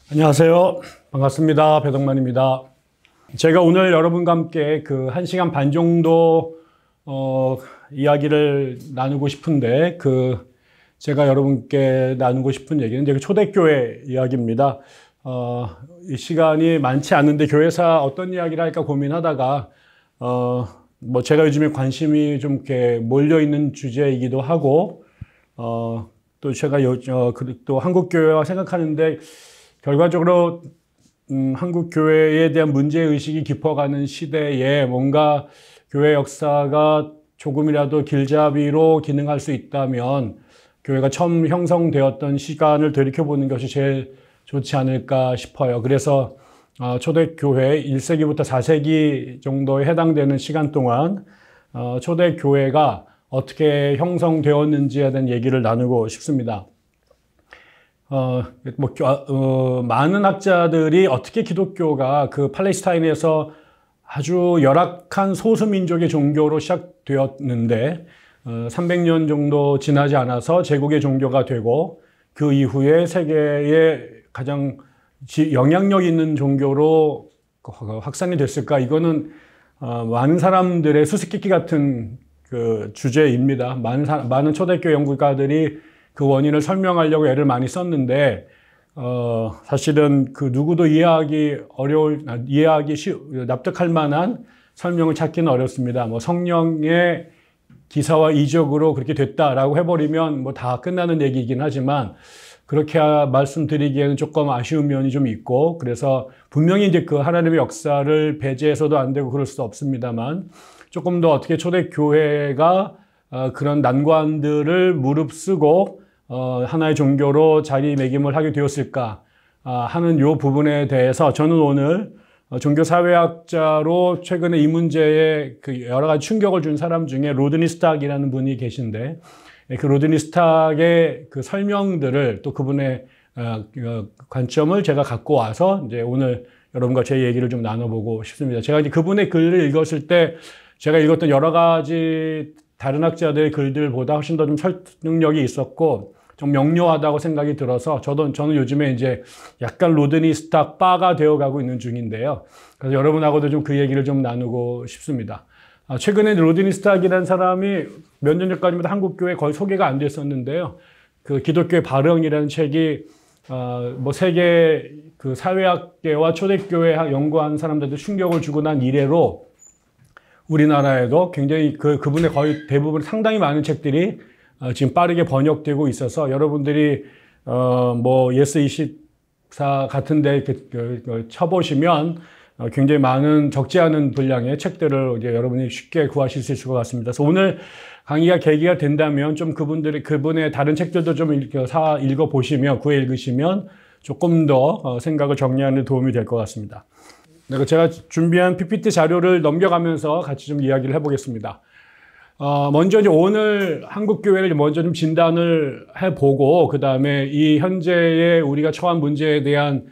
안녕하세요. 반갑습니다. 배덕만입니다. 제가 오늘 여러분과 함께 그 1시간 반 정도 이야기를 나누고 싶은데 제가 여러분께 나누고 싶은 얘기는 이제 초대교회 이야기입니다. 이 시간이 많지 않은데 교회사 어떤 이야기를 할까 고민하다가 뭐 제가 요즘에 관심이 좀 이렇게 몰려 있는 주제이기도 하고 또 제가 또 한국 교회와 생각하는데 결과적으로 한국 교회에 대한 문제 의식이 깊어가는 시대에 뭔가 교회 역사가 조금이라도 길잡이로 기능할 수 있다면 교회가 처음 형성되었던 시간을 되돌아보는 것이 제일 좋지 않을까 싶어요. 그래서 초대교회 1세기부터 4세기 정도에 해당되는 시간 동안 초대교회가 어떻게 형성되었는지에 대한 얘기를 나누고 싶습니다. 많은 학자들이 어떻게 기독교가 그 팔레스타인에서 아주 열악한 소수민족의 종교로 시작되었는데 300년 정도 지나지 않아서 제국의 종교가 되고 그 이후에 세계에 가장 영향력 있는 종교로 확산이 됐을까? 이거는 많은 사람들의 수수께끼 같은 그 주제입니다. 많은 초대교회 연구가들이 그 원인을 설명하려고 애를 많이 썼는데 사실은 그 누구도 납득할 만한 설명을 찾기는 어렵습니다. 뭐 성령의 기사와 이적으로 그렇게 됐다라고 해버리면 뭐 다 끝나는 얘기이긴 하지만 그렇게 말씀드리기에는 조금 아쉬운 면이 좀 있고 그래서 분명히 이제 그 하나님의 역사를 배제해서도 안 되고 그럴 수도 없습니다만 조금 더 어떻게 초대교회가 그런 난관들을 무릅쓰고 하나의 종교로 자리매김을 하게 되었을까 하는 이 부분에 대해서 저는 오늘 종교사회학자로 최근에 이 문제에 그 여러 가지 충격을 준 사람 중에 로드니 스탁이라는 분이 계신데 그 로드니 스탁의 그 설명들을 또 그분의 관점을 제가 갖고 와서 이제 오늘 여러분과 제 얘기를 좀 나눠보고 싶습니다. 제가 이제 그분의 글을 읽었을 때 제가 읽었던 여러 가지 다른 학자들의 글들보다 훨씬 더 좀 설득력이 있었고 좀 명료하다고 생각이 들어서 저는 요즘에 이제 약간 로드니 스탁 바가 되어가고 있는 중인데요. 그래서 여러분하고도 좀 그 얘기를 좀 나누고 싶습니다. 최근에 로드니 스탁이라는 사람이 몇 년 전까지만 한국교회에 거의 소개가 안 됐었는데요. 그 기독교의 발흥이라는 책이 뭐 세계 그 사회학계와 초대교회 연구한 사람들도 충격을 주고 난 이래로 우리나라에도 굉장히 그분의 거의 대부분 상당히 많은 책들이 지금 빠르게 번역되고 있어서 여러분들이 뭐 예스24 같은 데 쳐보시면 굉장히 많은 적지 않은 분량의 책들을 이제 여러분이 쉽게 구하실 수 있을 것 같습니다. 그래서 오늘 강의가 계기가 된다면 좀 그분의 다른 책들도 좀 읽어보시면 구해 읽으시면 조금 더 생각을 정리하는 데 도움이 될 것 같습니다. 제가 준비한 PPT 자료를 넘겨가면서 같이 좀 이야기를 해보겠습니다. 먼저 이제 오늘 한국교회를 먼저 좀 진단을 해보고, 그 다음에 이 현재의 우리가 처한 문제에 대한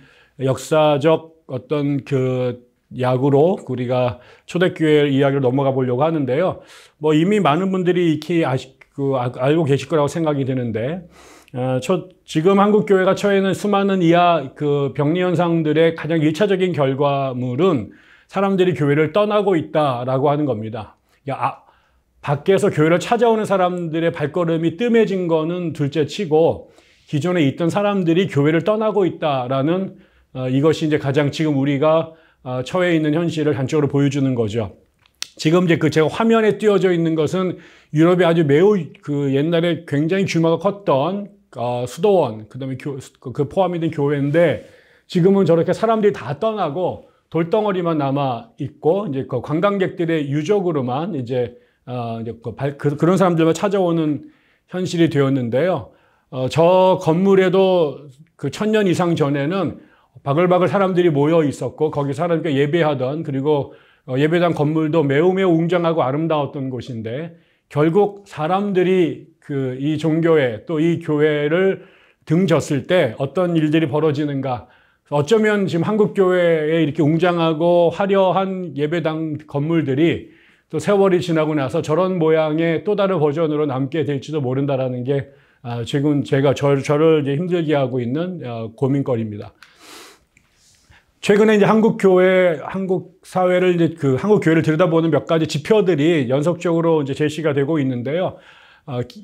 역사적 어떤 그 약으로 우리가 초대교회 이야기를 넘어가 보려고 하는데요. 뭐 이미 많은 분들이 익히 알고 계실 거라고 생각이 드는데, 지금 한국교회가 처해 있는 수많은 그 병리 현상들의 가장 1차적인 결과물은 사람들이 교회를 떠나고 있다라고 하는 겁니다. 밖에서 교회를 찾아오는 사람들의 발걸음이 뜸해진 거는 둘째 치고 기존에 있던 사람들이 교회를 떠나고 있다라는 이것이 이제 가장 지금 우리가 처해 있는 현실을 단적으로 보여주는 거죠. 지금 이제 제가 화면에 띄워져 있는 것은 유럽의 아주 매우 그 옛날에 굉장히 규모가 컸던 수도원, 그다음에 그 포함이 된 교회인데 지금은 저렇게 사람들이 다 떠나고 돌덩어리만 남아 있고 이제 그 관광객들의 유적으로만 이제 그런 사람들만 찾아오는 현실이 되었는데요. 저 건물에도 그 1000년 이상 전에는 바글바글 사람들이 모여 있었고 거기 사람들이 예배하던 그리고 예배당 건물도 매우 웅장하고 아름다웠던 곳인데 결국 사람들이 이 종교에 또 이 교회를 등졌을 때 어떤 일들이 벌어지는가. 어쩌면 지금 한국교회에 이렇게 웅장하고 화려한 예배당 건물들이 또 세월이 지나고 나서 저런 모양의 또 다른 버전으로 남게 될지도 모른다라는 게 지금 저를 이제 힘들게 하고 있는 고민거리입니다. 최근에 이제 한국 교회, 한국 사회를 이제 한국 교회를 들여다보는 몇 가지 지표들이 연속적으로 이제 제시가 되고 있는데요.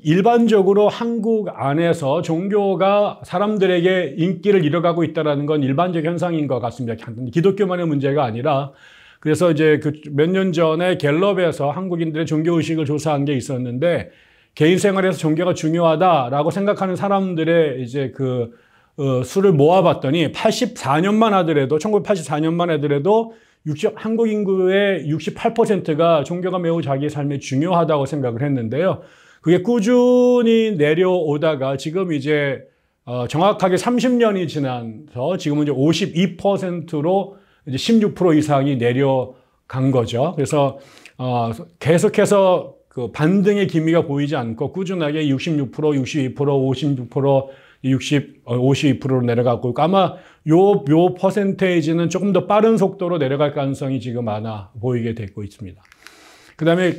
일반적으로 한국 안에서 종교가 사람들에게 인기를 잃어가고 있다는 건 일반적 현상인 것 같습니다. 기독교만의 문제가 아니라. 그래서 이제 몇 년 전에 갤럽에서 한국인들의 종교의식을 조사한 게 있었는데, 개인 생활에서 종교가 중요하다라고 생각하는 사람들의 이제 수를 모아봤더니 84년만 하더라도, 1984년만 하더라도 한국 인구의 68%가 종교가 매우 자기의 삶에 중요하다고 생각을 했는데요. 그게 꾸준히 내려오다가 지금 이제 정확하게 30년이 지나서 지금은 이제 52%로 이제 16% 이상이 내려간 거죠. 그래서 계속해서 반등의 기미가 보이지 않고 꾸준하게 66%, 62%, 56%, 52%로 내려가고 있고, 아마 요 퍼센테이지는 조금 더 빠른 속도로 내려갈 가능성이 지금 많아 보이게 되고 있습니다. 그 다음에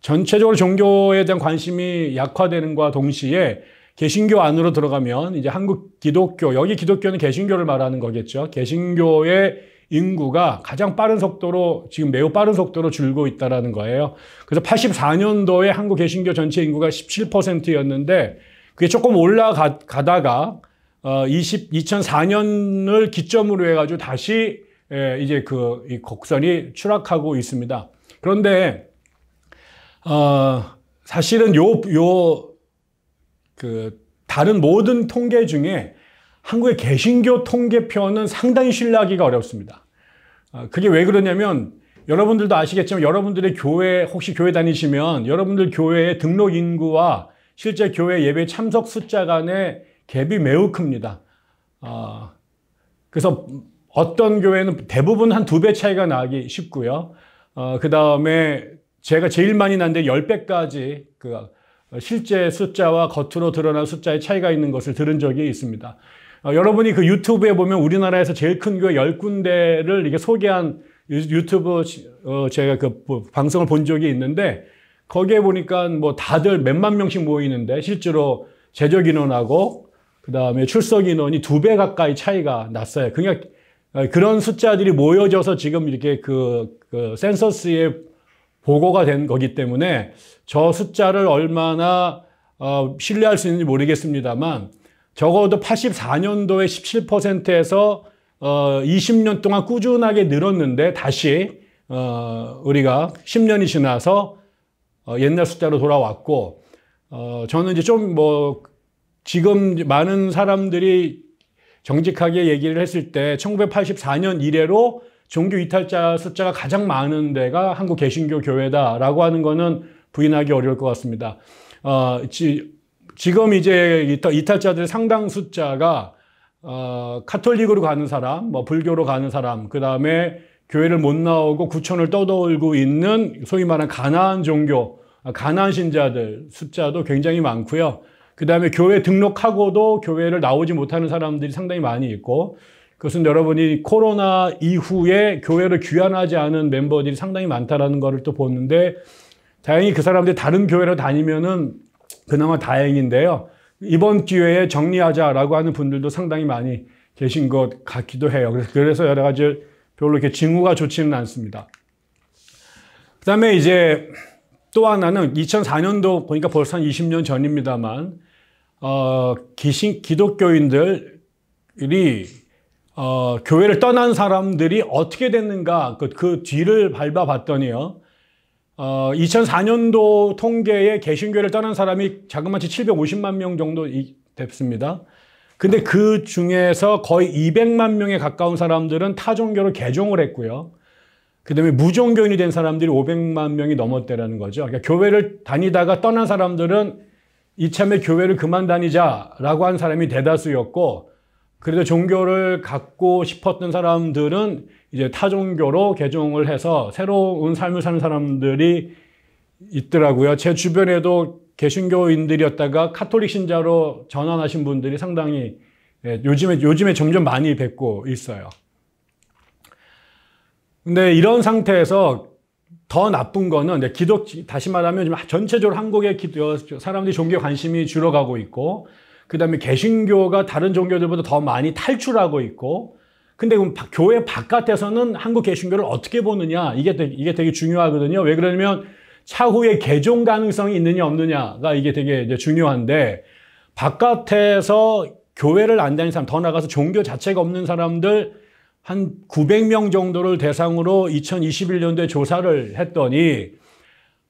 전체적으로 종교에 대한 관심이 약화되는과 동시에 개신교 안으로 들어가면 이제 한국 기독교, 여기 기독교는 개신교를 말하는 거겠죠. 개신교의 인구가 가장 빠른 속도로, 지금 매우 빠른 속도로 줄고 있다는 거예요. 그래서 84년도에 한국 개신교 전체 인구가 17%였는데 그게 조금 올라가다가 2004년을 기점으로 해가지고 다시 이제 이 곡선이 추락하고 있습니다. 그런데 사실은 다른 모든 통계 중에 한국의 개신교 통계표는 상당히 신뢰하기가 어렵습니다. 그게 왜 그러냐면, 여러분들도 아시겠지만 여러분들의 교회, 혹시 교회 다니시면 여러분들 교회의 등록 인구와 실제 교회 예배 참석 숫자 간의 갭이 매우 큽니다. 그래서 어떤 교회는 대부분 한 2배 차이가 나기 쉽고요. 그 다음에 제가 제일 많이 난데 10배까지 실제 숫자와 겉으로 드러난 숫자의 차이가 있는 것을 들은 적이 있습니다. 여러분이 유튜브에 보면 우리나라에서 제일 큰 교회 10군데를 이렇게 소개한 유튜브 제가 방송을 본 적이 있는데, 거기에 보니까 뭐 다들 몇만 명씩 모이는데 실제로 재적 인원하고 그 다음에 출석 인원이 2배 가까이 차이가 났어요. 그러니까 그런 숫자들이 모여져서 지금 이렇게 센서스에 보고가 된 거기 때문에 저 숫자를 얼마나 신뢰할 수 있는지 모르겠습니다만, 적어도 84년도에 17%에서 20년 동안 꾸준하게 늘었는데 다시 우리가 10년이 지나서 옛날 숫자로 돌아왔고, 저는 이제 지금 많은 사람들이 정직하게 얘기를 했을 때 1984년 이래로 종교 이탈자 숫자가 가장 많은 데가 한국 개신교 교회다라고 하는 거는 부인하기 어려울 것 같습니다. 지금 이제 이탈자들의 상당 숫자가 카톨릭으로 가는 사람, 불교로 가는 사람, 그 다음에 교회를 못 나오고 구천을 떠돌고 있는 소위 말하는 가나안 종교, 가나안 신자들 숫자도 굉장히 많고요. 그 다음에 교회 등록하고도 교회를 나오지 못하는 사람들이 상당히 많이 있고, 그것은 여러분이 코로나 이후에 교회를 귀환하지 않은 멤버들이 상당히 많다는 것을 또 보는데, 다행히 그 사람들이 다른 교회를 다니면은 그나마 다행인데요. 이번 기회에 정리하자라고 하는 분들도 상당히 많이 계신 것 같기도 해요. 그래서 여러 가지 별로 이렇게 징후가 좋지는 않습니다. 그 다음에 이제 또 하나는 2004년도 보니까 벌써 한 20년 전입니다만, 기독교인들이 교회를 떠난 사람들이 어떻게 됐는가, 그 뒤를 밟아봤더니요. 2004년도 통계에 개신교를 떠난 사람이 자그마치 750만 명 정도 됐습니다. 근데 그 중에서 거의 200만 명에 가까운 사람들은 타종교로 개종을 했고요. 그 다음에 무종교인이 된 사람들이 500만 명이 넘었다는 거죠. 그러니까 교회를 다니다가 떠난 사람들은 이참에 교회를 그만 다니자라고 한 사람이 대다수였고, 그래도 종교를 갖고 싶었던 사람들은 이제 타종교로 개종을 해서 새로운 삶을 사는 사람들이 있더라고요. 제 주변에도 개신교인들이었다가 카톨릭 신자로 전환하신 분들이 상당히 요즘에 점점 많이 뵙고 있어요. 근데 이런 상태에서 더 나쁜 거는 다시 말하면 전체적으로 한국의 사람들이 종교에 관심이 줄어가고 있고, 그 다음에 개신교가 다른 종교들보다 더 많이 탈출하고 있고, 근데 그럼 교회 바깥에서는 한국 개신교를 어떻게 보느냐? 이게 되게 중요하거든요. 왜 그러냐면 차후에 개종 가능성이 있느냐 없느냐가 이게 되게 이제 중요한데, 바깥에서 교회를 안 다니는 사람, 더 나가서 종교 자체가 없는 사람들 한 900명 정도를 대상으로 2021년도에 조사를 했더니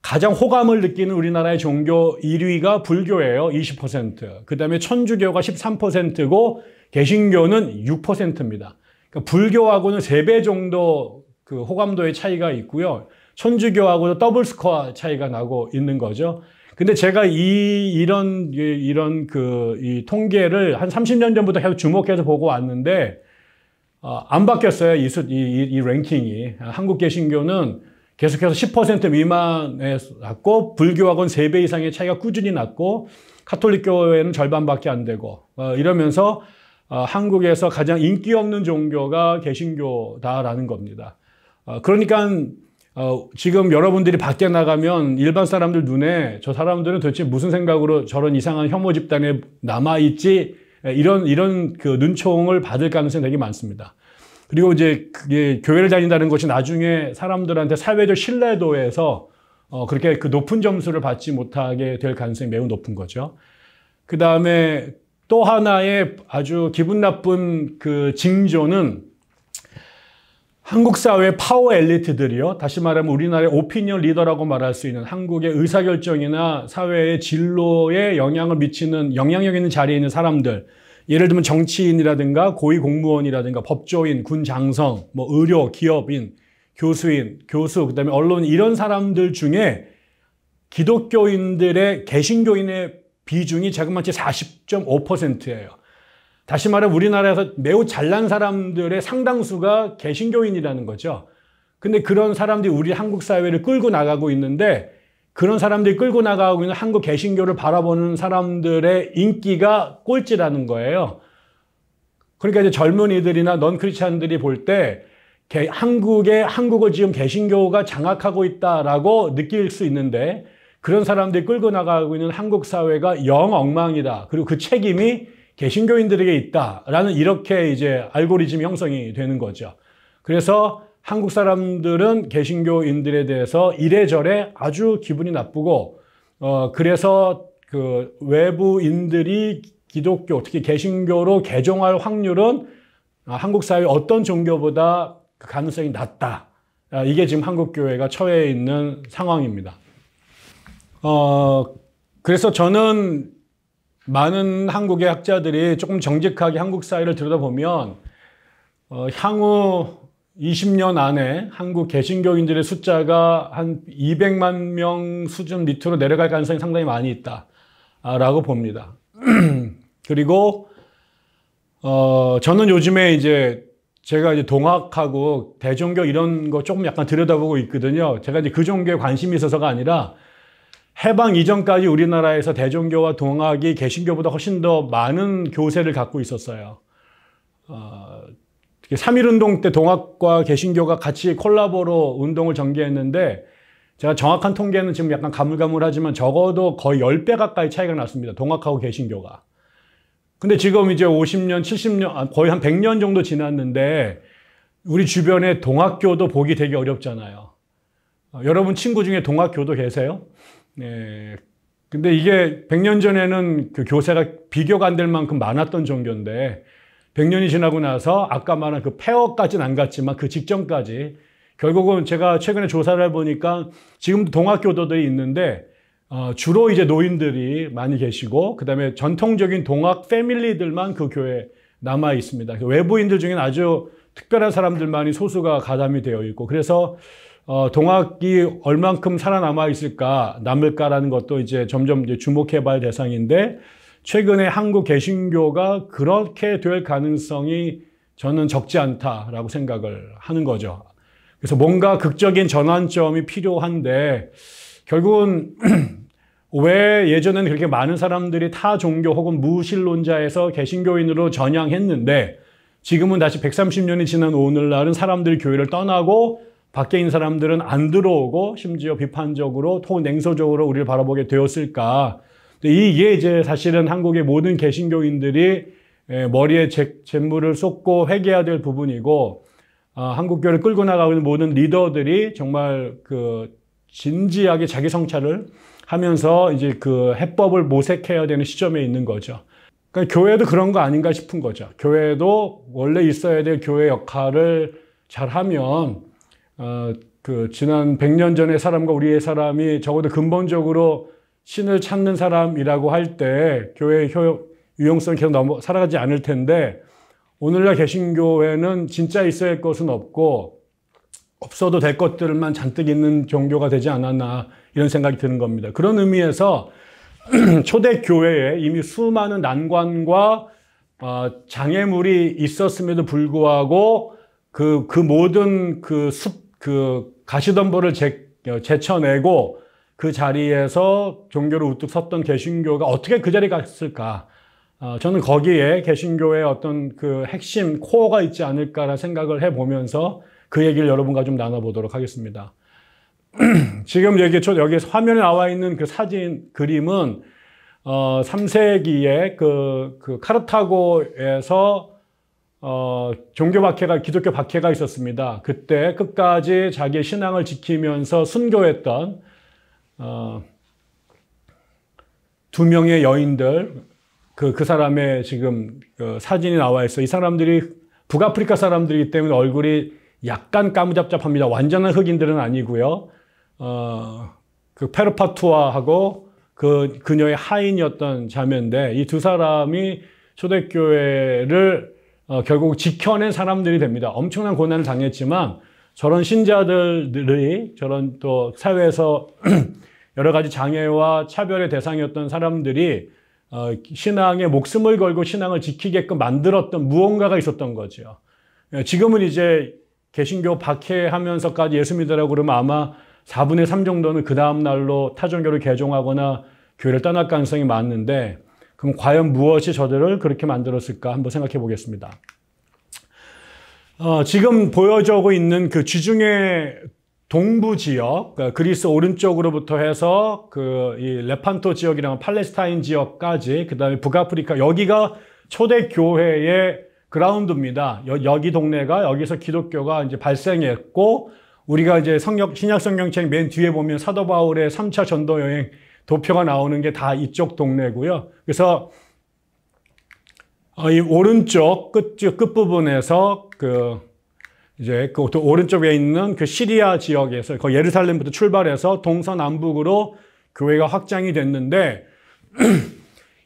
가장 호감을 느끼는 우리나라의 종교 1위가 불교예요. 20%. 그 다음에 천주교가 13%고 개신교는 6%입니다. 그러니까 불교하고는 3배 정도 그 호감도의 차이가 있고요. 천주교하고도 더블 스코어 차이가 나고 있는 거죠. 근데 제가 이런 이 통계를 한 30년 전부터 계속 주목해서 보고 왔는데, 안 바뀌었어요. 이 랭킹이. 한국 개신교는 계속해서 10% 미만에 났고, 불교하고는 3배 이상의 차이가 꾸준히 났고, 카톨릭교회는 절반밖에 안 되고, 이러면서 한국에서 가장 인기 없는 종교가 개신교다라는 겁니다. 그러니까 지금 여러분들이 밖에 나가면 일반 사람들 눈에 저 사람들은 도대체 무슨 생각으로 저런 이상한 혐오 집단에 남아있지, 이런 그 눈총을 받을 가능성이 되게 많습니다. 그리고 이제 그게 교회를 다닌다는 것이 나중에 사람들한테 사회적 신뢰도에서 그렇게 그 높은 점수를 받지 못하게 될 가능성이 매우 높은 거죠. 그 다음에 또 하나의 아주 기분 나쁜 그 징조는 한국 사회 파워 엘리트들이요. 다시 말하면 우리나라의 오피니언 리더라고 말할 수 있는, 한국의 의사결정이나 사회의 진로에 영향을 미치는 영향력 있는 자리에 있는 사람들. 예를 들면 정치인이라든가 고위공무원이라든가 법조인, 군장성, 뭐 의료, 기업인, 교수인, 교수, 그다음에 언론, 이런 사람들 중에 기독교인들의 개신교인의 비중이 자그마치 40.5%예요. 다시 말하면 우리나라에서 매우 잘난 사람들의 상당수가 개신교인이라는 거죠. 근데 그런 사람들이 우리 한국 사회를 끌고 나가고 있는데, 그런 사람들이 끌고 나가고 있는 한국 개신교를 바라보는 사람들의 인기가 꼴찌라는 거예요. 그러니까 이제 젊은이들이나 넌 크리스찬들이 볼 때 한국을 지금 개신교가 장악하고 있다라고 느낄 수 있는데, 그런 사람들이 끌고 나가고 있는 한국 사회가 영 엉망이다. 그리고 그 책임이 개신교인들에게 있다라는, 이렇게 이제 알고리즘 형성이 되는 거죠. 그래서 한국 사람들은 개신교인들에 대해서 이래저래 아주 기분이 나쁘고, 그래서 그 외부인들이 기독교, 특히 개신교로 개종할 확률은 한국 사회 어떤 종교보다 그 가능성이 낮다. 이게 지금 한국 교회가 처해 있는 상황입니다. 그래서 저는 많은 한국의 학자들이 조금 정직하게 한국 사회를 들여다보면 향후 20년 안에 한국 개신교인들의 숫자가 한 200만 명 수준 밑으로 내려갈 가능성이 상당히 많이 있다라고 봅니다. 그리고 저는 요즘에 제가 이제 동학하고 대종교 이런 거 조금 약간 들여다보고 있거든요. 제가 이제 그 종교에 관심이 있어서가 아니라, 해방 이전까지 우리나라에서 대종교와 동학이 개신교보다 훨씬 더 많은 교세를 갖고 있었어요. 3.1운동 때 동학과 개신교가 같이 콜라보로 운동을 전개했는데, 제가 정확한 통계는 지금 약간 가물가물하지만 적어도 거의 10배 가까이 차이가 났습니다. 동학하고 개신교가. 근데 지금 이제 50년, 70년, 거의 한 100년 정도 지났는데 우리 주변에 동학교도 보기 되게 어렵잖아요. 여러분 친구 중에 동학교도 계세요? 네. 근데 이게 100년 전에는 그 교세가 비교가 안 될 만큼 많았던 종교인데, 100년이 지나고 나서 아까 말한 그 폐허까지는 안 갔지만 그 직전까지, 결국은 제가 최근에 조사를 해보니까 지금도 동학교도들이 있는데, 주로 이제 노인들이 많이 계시고, 그 다음에 전통적인 동학 패밀리들만 그 교회에 남아 있습니다. 외부인들 중에는 아주 특별한 사람들만이 소수가 가담이 되어 있고, 그래서 동학이 얼만큼 살아남아 있을까, 남을까라는 것도 이제 점점 이제 주목해 봐야 대상인데, 최근에 한국 개신교가 그렇게 될 가능성이 저는 적지 않다라고 생각을 하는 거죠. 그래서 뭔가 극적인 전환점이 필요한데, 결국은 왜 예전에는 그렇게 많은 사람들이 타 종교 혹은 무신론자에서 개신교인으로 전향했는데, 지금은 다시 130년이 지난 오늘날은 사람들이 교회를 떠나고 밖에 있는 사람들은 안 들어오고 심지어 비판적으로 혹은 냉소적으로 우리를 바라보게 되었을까? 이게 이제 사실은 한국의 모든 개신교인들이 머리에 재물을 쏟고 회개해야 될 부분이고, 한국교회를 끌고 나가고 있는 모든 리더들이 정말 진지하게 자기 성찰을 하면서 이제 해법을 모색해야 되는 시점에 있는 거죠. 그러니까 교회도 그런 거 아닌가 싶은 거죠. 교회도 원래 있어야 될 교회 역할을 잘하면, 지난 100년 전의 사람과 우리의 사람이 적어도 근본적으로 신을 찾는 사람이라고 할 때 교회의 유용성이 계속 살아가지 않을 텐데, 오늘날 개신교회는 진짜 있어야 할 것은 없고, 없어도 될 것들만 잔뜩 있는 종교가 되지 않았나, 이런 생각이 드는 겁니다. 그런 의미에서 초대교회에 이미 수많은 난관과 장애물이 있었음에도 불구하고 그 모든 가시덤불을 제쳐내고 그 자리에서 종교를 우뚝 섰던 개신교가 어떻게 그 자리에 갔을까? 저는 거기에 개신교의 어떤 핵심 코어가 있지 않을까라는 생각을 해보면서 그 얘기를 여러분과 좀 나눠보도록 하겠습니다. 지금 여기 화면에 나와 있는 사진, 그림은 3세기에 카르타고에서 기독교 박해가 있었습니다. 그때 끝까지 자기의 신앙을 지키면서 순교했던 두 명의 여인들, 그 사람의 지금 사진이 나와 있어요. 이 사람들이 북아프리카 사람들이기 때문에 얼굴이 약간 까무잡잡합니다. 완전한 흑인들은 아니고요. 페르파투아하고 그녀의 하인이었던 자매인데, 이 두 사람이 초대교회를 결국 지켜낸 사람들이 됩니다. 엄청난 고난을 당했지만 저런 신자들이, 저런 또 사회에서 여러 가지 장애와 차별의 대상이었던 사람들이 신앙에 목숨을 걸고 신앙을 지키게끔 만들었던 무언가가 있었던 거죠. 지금은 이제 개신교 박해하면서까지 예수 믿으라고 그러면 아마 4분의 3 정도는 그 다음 날로 타종교를 개종하거나 교회를 떠날 가능성이 많은데, 그럼 과연 무엇이 저들을 그렇게 만들었을까 한번 생각해 보겠습니다. 지금 보여주고 있는 지중해 동부 지역, 그리스 오른쪽으로부터 해서 이 레판토 지역이랑 팔레스타인 지역까지, 그 다음에 북아프리카, 여기가 초대교회의 그라운드입니다. 여기 동네가, 여기서 기독교가 이제 발생했고, 우리가 이제 신약 성경책 맨 뒤에 보면 사도 바울의 3차 전도 여행 도표가 나오는 게 다 이쪽 동네고요. 그래서 이 오른쪽 끝부분에서 이제 오른쪽에 있는 시리아 지역에서 예루살렘부터 출발해서 동서남북으로 교회가 확장이 됐는데,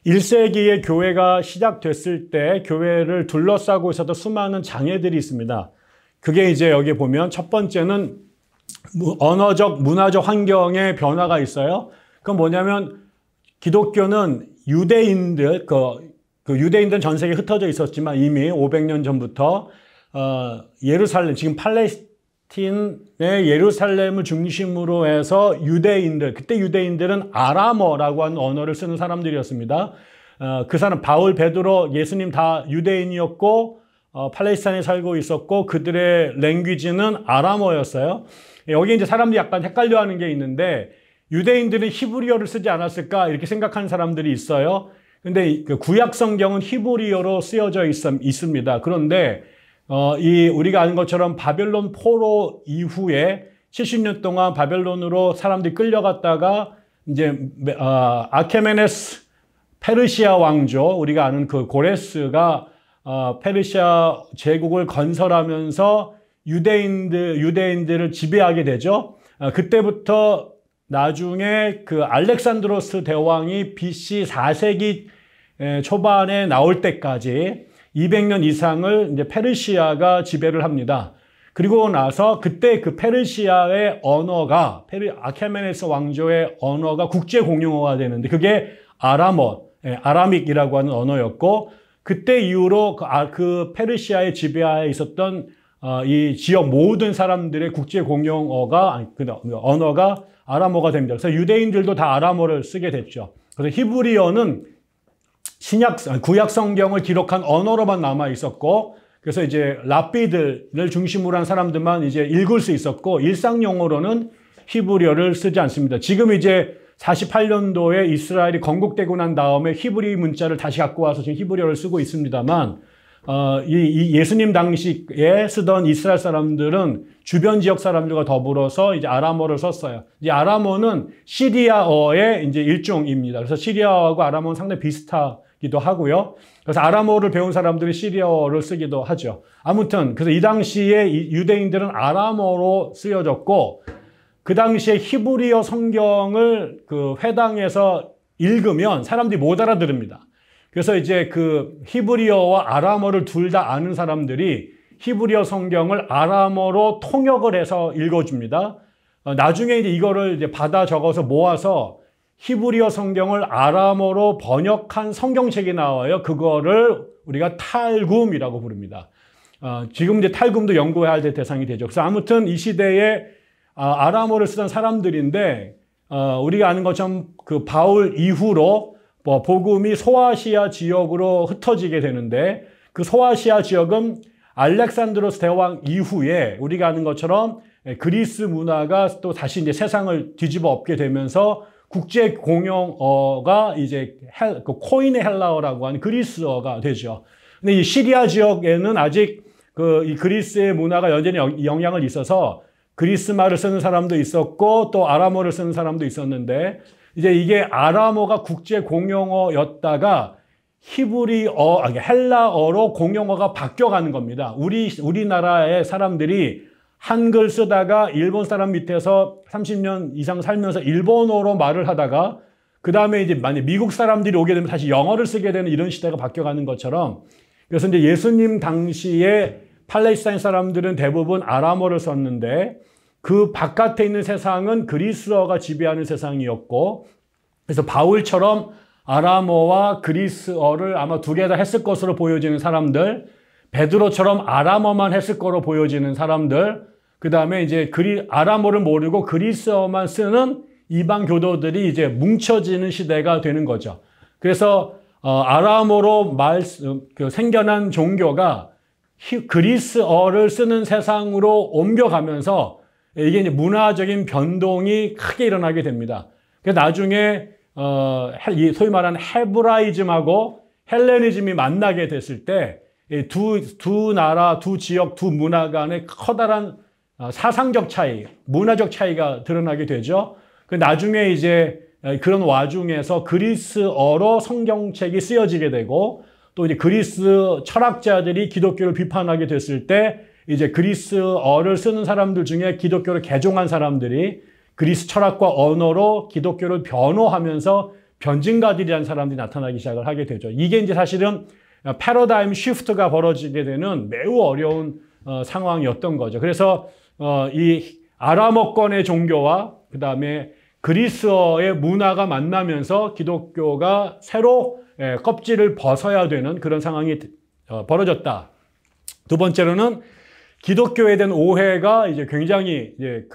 1세기에 교회가 시작됐을 때 교회를 둘러싸고 있었던 수많은 장애들이 있습니다. 그게 이제 여기 보면 첫 번째는 언어적, 문화적 환경의 변화가 있어요. 그건 뭐냐면 기독교는 유대인들, 유대인들은 전 세계에 흩어져 있었지만 이미 500년 전부터 예루살렘, 지금 팔레스틴의 예루살렘을 중심으로 해서 유대인들, 그때 유대인들은 아람어라고 하는 언어를 쓰는 사람들이었습니다. 그 사람, 바울, 베드로, 예수님 다 유대인이었고, 팔레스타인에 살고 있었고, 그들의 랭귀지는 아람어였어요. 여기 이제 사람들이 약간 헷갈려 하는 게 있는데, 유대인들은 히브리어를 쓰지 않았을까? 이렇게 생각하는 사람들이 있어요. 근데 구약 성경은 히브리어로 쓰여져 있습니다. 그런데, 우리가 아는 것처럼 바벨론 포로 이후에 70년 동안 바벨론으로 사람들이 끌려갔다가, 이제, 아케메네스 페르시아 왕조, 우리가 아는 고레스가 페르시아 제국을 건설하면서 유대인들을 지배하게 되죠. 그때부터 나중에 알렉산드로스 대왕이 BC 4세기 초반에 나올 때까지 200년 이상을 이제 페르시아가 지배를 합니다. 그리고 나서 그때 페르시아의 언어가, 아케메네스 왕조의 언어가 국제 공용어가 되는데, 그게 아라믹이라고 하는 언어였고, 그때 이후로 페르시아의 지배하에 있었던 이 지역 모든 사람들의 국제 공용어가, 언어가 아람어가 됩니다. 그래서 유대인들도 다 아람어를 쓰게 됐죠. 그래서 히브리어는 구약 성경을 기록한 언어로만 남아 있었고, 그래서 이제 랍비들을 중심으로 한 사람들만 이제 읽을 수 있었고, 일상 용어로는 히브리어를 쓰지 않습니다. 지금 이제 48년도에 이스라엘이 건국되고 난 다음에 히브리 문자를 다시 갖고 와서 지금 히브리어를 쓰고 있습니다만, 이 예수님 당시에 쓰던 이스라엘 사람들은 주변 지역 사람들과 더불어서 이제 아람어를 썼어요. 이 아람어는 시리아어의 이제 일종입니다. 그래서 시리아어하고 아람어는 상당히 비슷하기도 하고요. 그래서 아람어를 배운 사람들이 시리아어를 쓰기도 하죠. 아무튼 그래서 이 당시에 유대인들은 아람어로 쓰여졌고, 그 당시에 히브리어 성경을 그 회당에서 읽으면 사람들이 못 알아들습니다. 그래서 이제 그 히브리어와 아람어를 둘 다 아는 사람들이 히브리어 성경을 아람어로 통역을 해서 읽어줍니다. 나중에 이제 이거를 이제 받아 적어서 모아서 히브리어 성경을 아람어로 번역한 성경책이 나와요. 그거를 우리가 탈굼이라고 부릅니다. 지금 이제 탈굼도 연구해야 할 대상이 되죠. 그래서 아무튼 이 시대에 아람어를 쓰던 사람들인데, 우리가 아는 것처럼 그 바울 이후로 복음이 소아시아 지역으로 흩어지게 되는데, 그 소아시아 지역은 알렉산드로스 대왕 이후에 우리가 아는 것처럼 그리스 문화가 또 다시 이제 세상을 뒤집어 엎게 되면서 국제 공용어가 이제 그 코인의 헬라어라고 하는 그리스어가 되죠. 근데 이 시리아 지역에는 아직 이 그리스의 문화가 여전히 영향을 있어서 그리스 말을 쓰는 사람도 있었고 또 아람어를 쓰는 사람도 있었는데, 이제 이게 아람어가 국제 공용어였다가 헬라어로 공용어가 바뀌어가는 겁니다. 우리나라의 사람들이 한글 쓰다가 일본 사람 밑에서 30년 이상 살면서 일본어로 말을 하다가 그 다음에 이제 만약 미국 사람들이 오게 되면 다시 영어를 쓰게 되는 이런 시대가 바뀌어가는 것처럼, 그래서 이제 예수님 당시에 팔레스타인 사람들은 대부분 아람어를 썼는데 그 바깥에 있는 세상은 그리스어가 지배하는 세상이었고, 그래서 바울처럼 아람어와 그리스어를 아마 두 개 다 했을 것으로 보여지는 사람들, 베드로처럼 아람어만 했을 거로 보여지는 사람들, 그 다음에 이제 아람어를 모르고 그리스어만 쓰는 이방 교도들이 이제 뭉쳐지는 시대가 되는 거죠. 그래서 아람어로 생겨난 종교가 그리스어를 쓰는 세상으로 옮겨가면서 이게 이제 문화적인 변동이 크게 일어나게 됩니다. 그래서 나중에 소위 말하는 헤브라이즘하고 헬레니즘이 만나게 됐을 때 두 나라, 두 지역, 두 문화 간의 커다란 사상적 차이, 문화적 차이가 드러나게 되죠. 나중에 이제 그런 와중에서 그리스어로 성경책이 쓰여지게 되고, 또 이제 그리스 철학자들이 기독교를 비판하게 됐을 때 이제 그리스어를 쓰는 사람들 중에 기독교를 개종한 사람들이 그리스 철학과 언어로 기독교를 변호하면서 변증가들이라는 사람들이 나타나기 시작을 하게 되죠. 이게 이제 사실은 패러다임 시프트가 벌어지게 되는 매우 어려운 상황이었던 거죠. 그래서 이 아람어권의 종교와 그 다음에 그리스어의 문화가 만나면서 기독교가 새로 껍질을 벗어야 되는 그런 상황이 벌어졌다. 두 번째로는 기독교에 대한 오해가 이제 굉장히 이제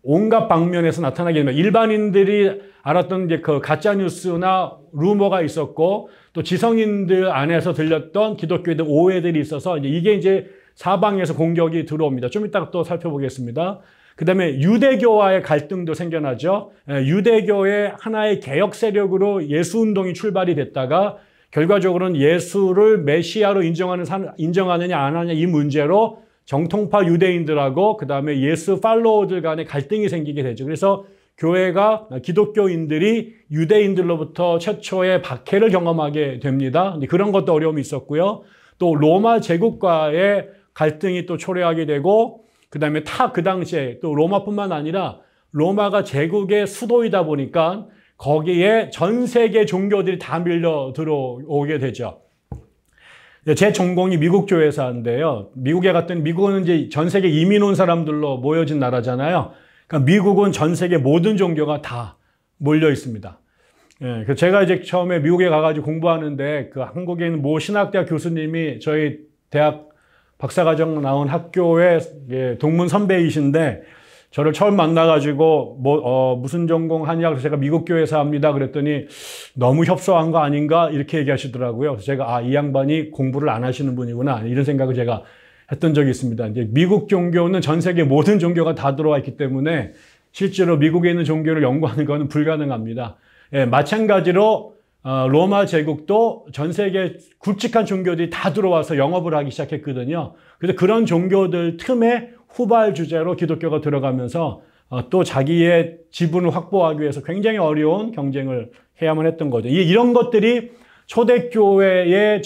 온갖 방면에서 나타나게 됩니다. 일반인들이 알았던 이제 그 가짜 뉴스나 루머가 있었고, 또 지성인들 안에서 들렸던 기독교에 대한 오해들이 있어서 이게 이제 사방에서 공격이 들어옵니다. 좀 이따가 또 살펴보겠습니다. 그 다음에 유대교와의 갈등도 생겨나죠. 유대교의 하나의 개혁 세력으로 예수 운동이 출발이 됐다가 결과적으로는 예수를 메시아로 인정하느냐 안 하느냐 이 문제로 정통파 유대인들하고 그 다음에 예수 팔로워들 간의 갈등이 생기게 되죠. 그래서 교회가 기독교인들이 유대인들로부터 최초의 박해를 경험하게 됩니다. 그런 것도 어려움이 있었고요. 또 로마 제국과의 갈등이 또 초래하게 되고, 그 다음에 그 당시에 또 로마뿐만 아니라 로마가 제국의 수도이다 보니까 거기에 전 세계 종교들이 다 밀려 들어오게 되죠. 제 전공이 미국 교회사인데요. 미국은 이제 전 세계 이민 온 사람들로 모여진 나라잖아요. 그러니까 미국은 전 세계 모든 종교가 다 몰려 있습니다. 예, 제가 이제 처음에 미국에 가가지고 공부하는데 그 한국에 있는 모 신학대학 교수님이 저희 대학 박사과정 나온 학교의 동문 선배이신데 저를 처음 만나가지고 무슨 전공 하냐 그래서 제가 미국 교회에서 합니다 그랬더니 너무 협소한 거 아닌가 이렇게 얘기하시더라고요. 그래서 제가 이 양반이 공부를 안 하시는 분이구나 이런 생각을 제가 했던 적이 있습니다. 이제 미국 종교는 전 세계 모든 종교가 다 들어와 있기 때문에 실제로 미국에 있는 종교를 연구하는 것은 불가능합니다. 예, 마찬가지로 로마 제국도 전 세계 굵직한 종교들이 다 들어와서 영업을 하기 시작했거든요. 그래서 그런 종교들 틈에 후발 주자로 기독교가 들어가면서 또 자기의 지분을 확보하기 위해서 굉장히 어려운 경쟁을 해야만 했던 거죠. 이런 것들이 초대교회의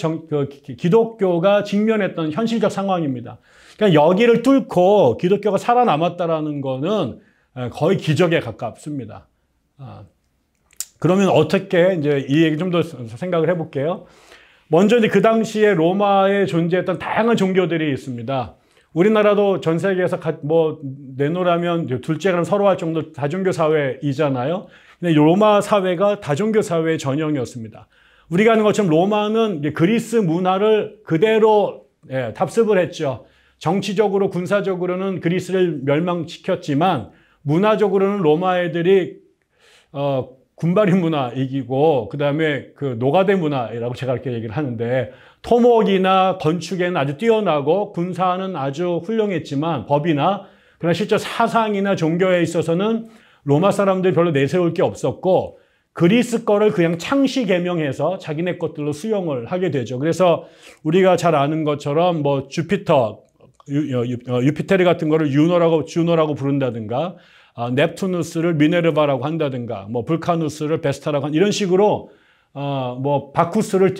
기독교가 직면했던 현실적 상황입니다. 그러니까 여기를 뚫고 기독교가 살아남았다라는 거는 거의 기적에 가깝습니다. 그러면 어떻게 이제 이 얘기 좀 더 생각을 해볼게요. 먼저 이제 그 당시에 로마에 존재했던 다양한 종교들이 있습니다. 우리나라도 전 세계에서 뭐 내놓으라면 둘째랑 서로 할 정도 다종교 사회이잖아요. 근데 로마 사회가 다종교 사회의 전형이었습니다. 우리가 아는 것처럼 로마는 그리스 문화를 그대로 답습을 했죠. 정치적으로 군사적으로는 그리스를 멸망시켰지만 문화적으로는 로마 애들이 군발이 문화 이기고 그다음에 그 노가대 문화라고 제가 이렇게 얘기를 하는데 토목이나 건축에는 아주 뛰어나고 군사는 아주 훌륭했지만 법이나 그러나 실제 사상이나 종교에 있어서는 로마 사람들이 별로 내세울 게 없었고 그리스 거를 그냥 창시 개명해서 자기네 것들로 수용을 하게 되죠. 그래서 우리가 잘 아는 것처럼 뭐 주피터, 유피테르 같은 거를 주노라고 부른다든가 넵투누스를 미네르바라고 한다든가 뭐 불카누스를 베스타라고 이런 식으로 뭐 바쿠스를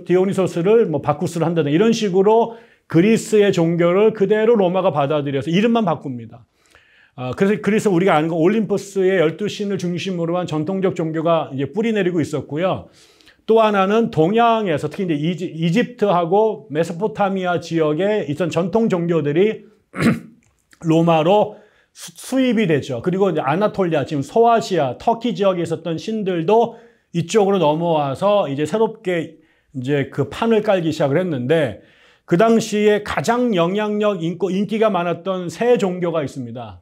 디오니소스를 뭐 바쿠스를 한다든가 이런 식으로 그리스의 종교를 그대로 로마가 받아들여서 이름만 바꿉니다. 그래서 우리가 아는 건 올림푸스의 12신을 중심으로 한 전통적 종교가 이제 뿌리내리고 있었고요. 또 하나는 동양에서 특히 이제 이집트하고 메소포타미아 지역에 있던 전통 종교들이 로마로 수입이 되죠. 그리고 이제 아나톨리아, 지금 소아시아, 터키 지역에 있었던 신들도 이쪽으로 넘어와서 이제 새롭게 이제 그 판을 깔기 시작을 했는데 그 당시에 가장 영향력 인기가 많았던 세 종교가 있습니다.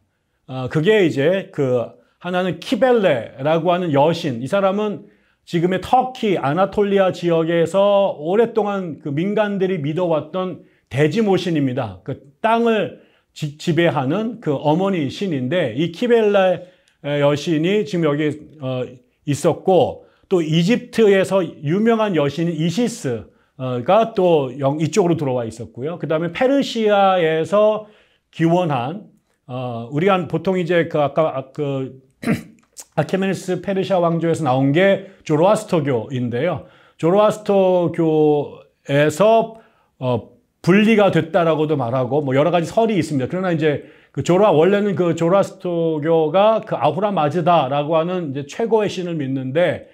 그게 이제 하나는 키벨레라고 하는 여신. 이 사람은 지금의 터키, 아나톨리아 지역에서 오랫동안 그 민간들이 믿어왔던 대지모신입니다. 그 땅을 지배하는 그 어머니 신인데 이 키벨레 여신이 지금 여기 있었고 또 이집트에서 유명한 여신인 이시스가 또 이쪽으로 들어와 있었고요. 그 다음에 페르시아에서 기원한 우리가 보통 이제 아까 아케메네스 페르시아 왕조에서 나온 게 조로아스터교인데요. 조로아스터교에서 분리가 됐다라고도 말하고 뭐 여러 가지 설이 있습니다. 그러나 이제 원래는 그 조로아스터교가 그 아후라 마즈다라고 하는 이제 최고의 신을 믿는데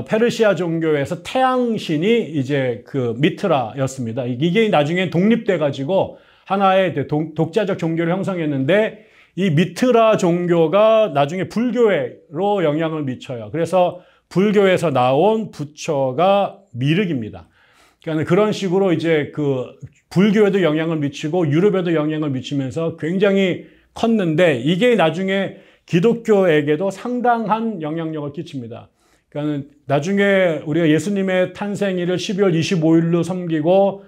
페르시아 종교에서 태양신이 이제 그 미트라였습니다. 이게 나중에 독립돼 가지고 하나의 독자적 종교를 형성했는데 이 미트라 종교가 나중에 불교로 영향을 미쳐요. 그래서 불교에서 나온 부처가 미륵입니다. 그러니까 그런 식으로 이제 불교에도 영향을 미치고 유럽에도 영향을 미치면서 굉장히 컸는데 이게 나중에 기독교에게도 상당한 영향력을 끼칩니다. 그러니까 나중에 우리가 예수님의 탄생일을 12월 25일로 섬기고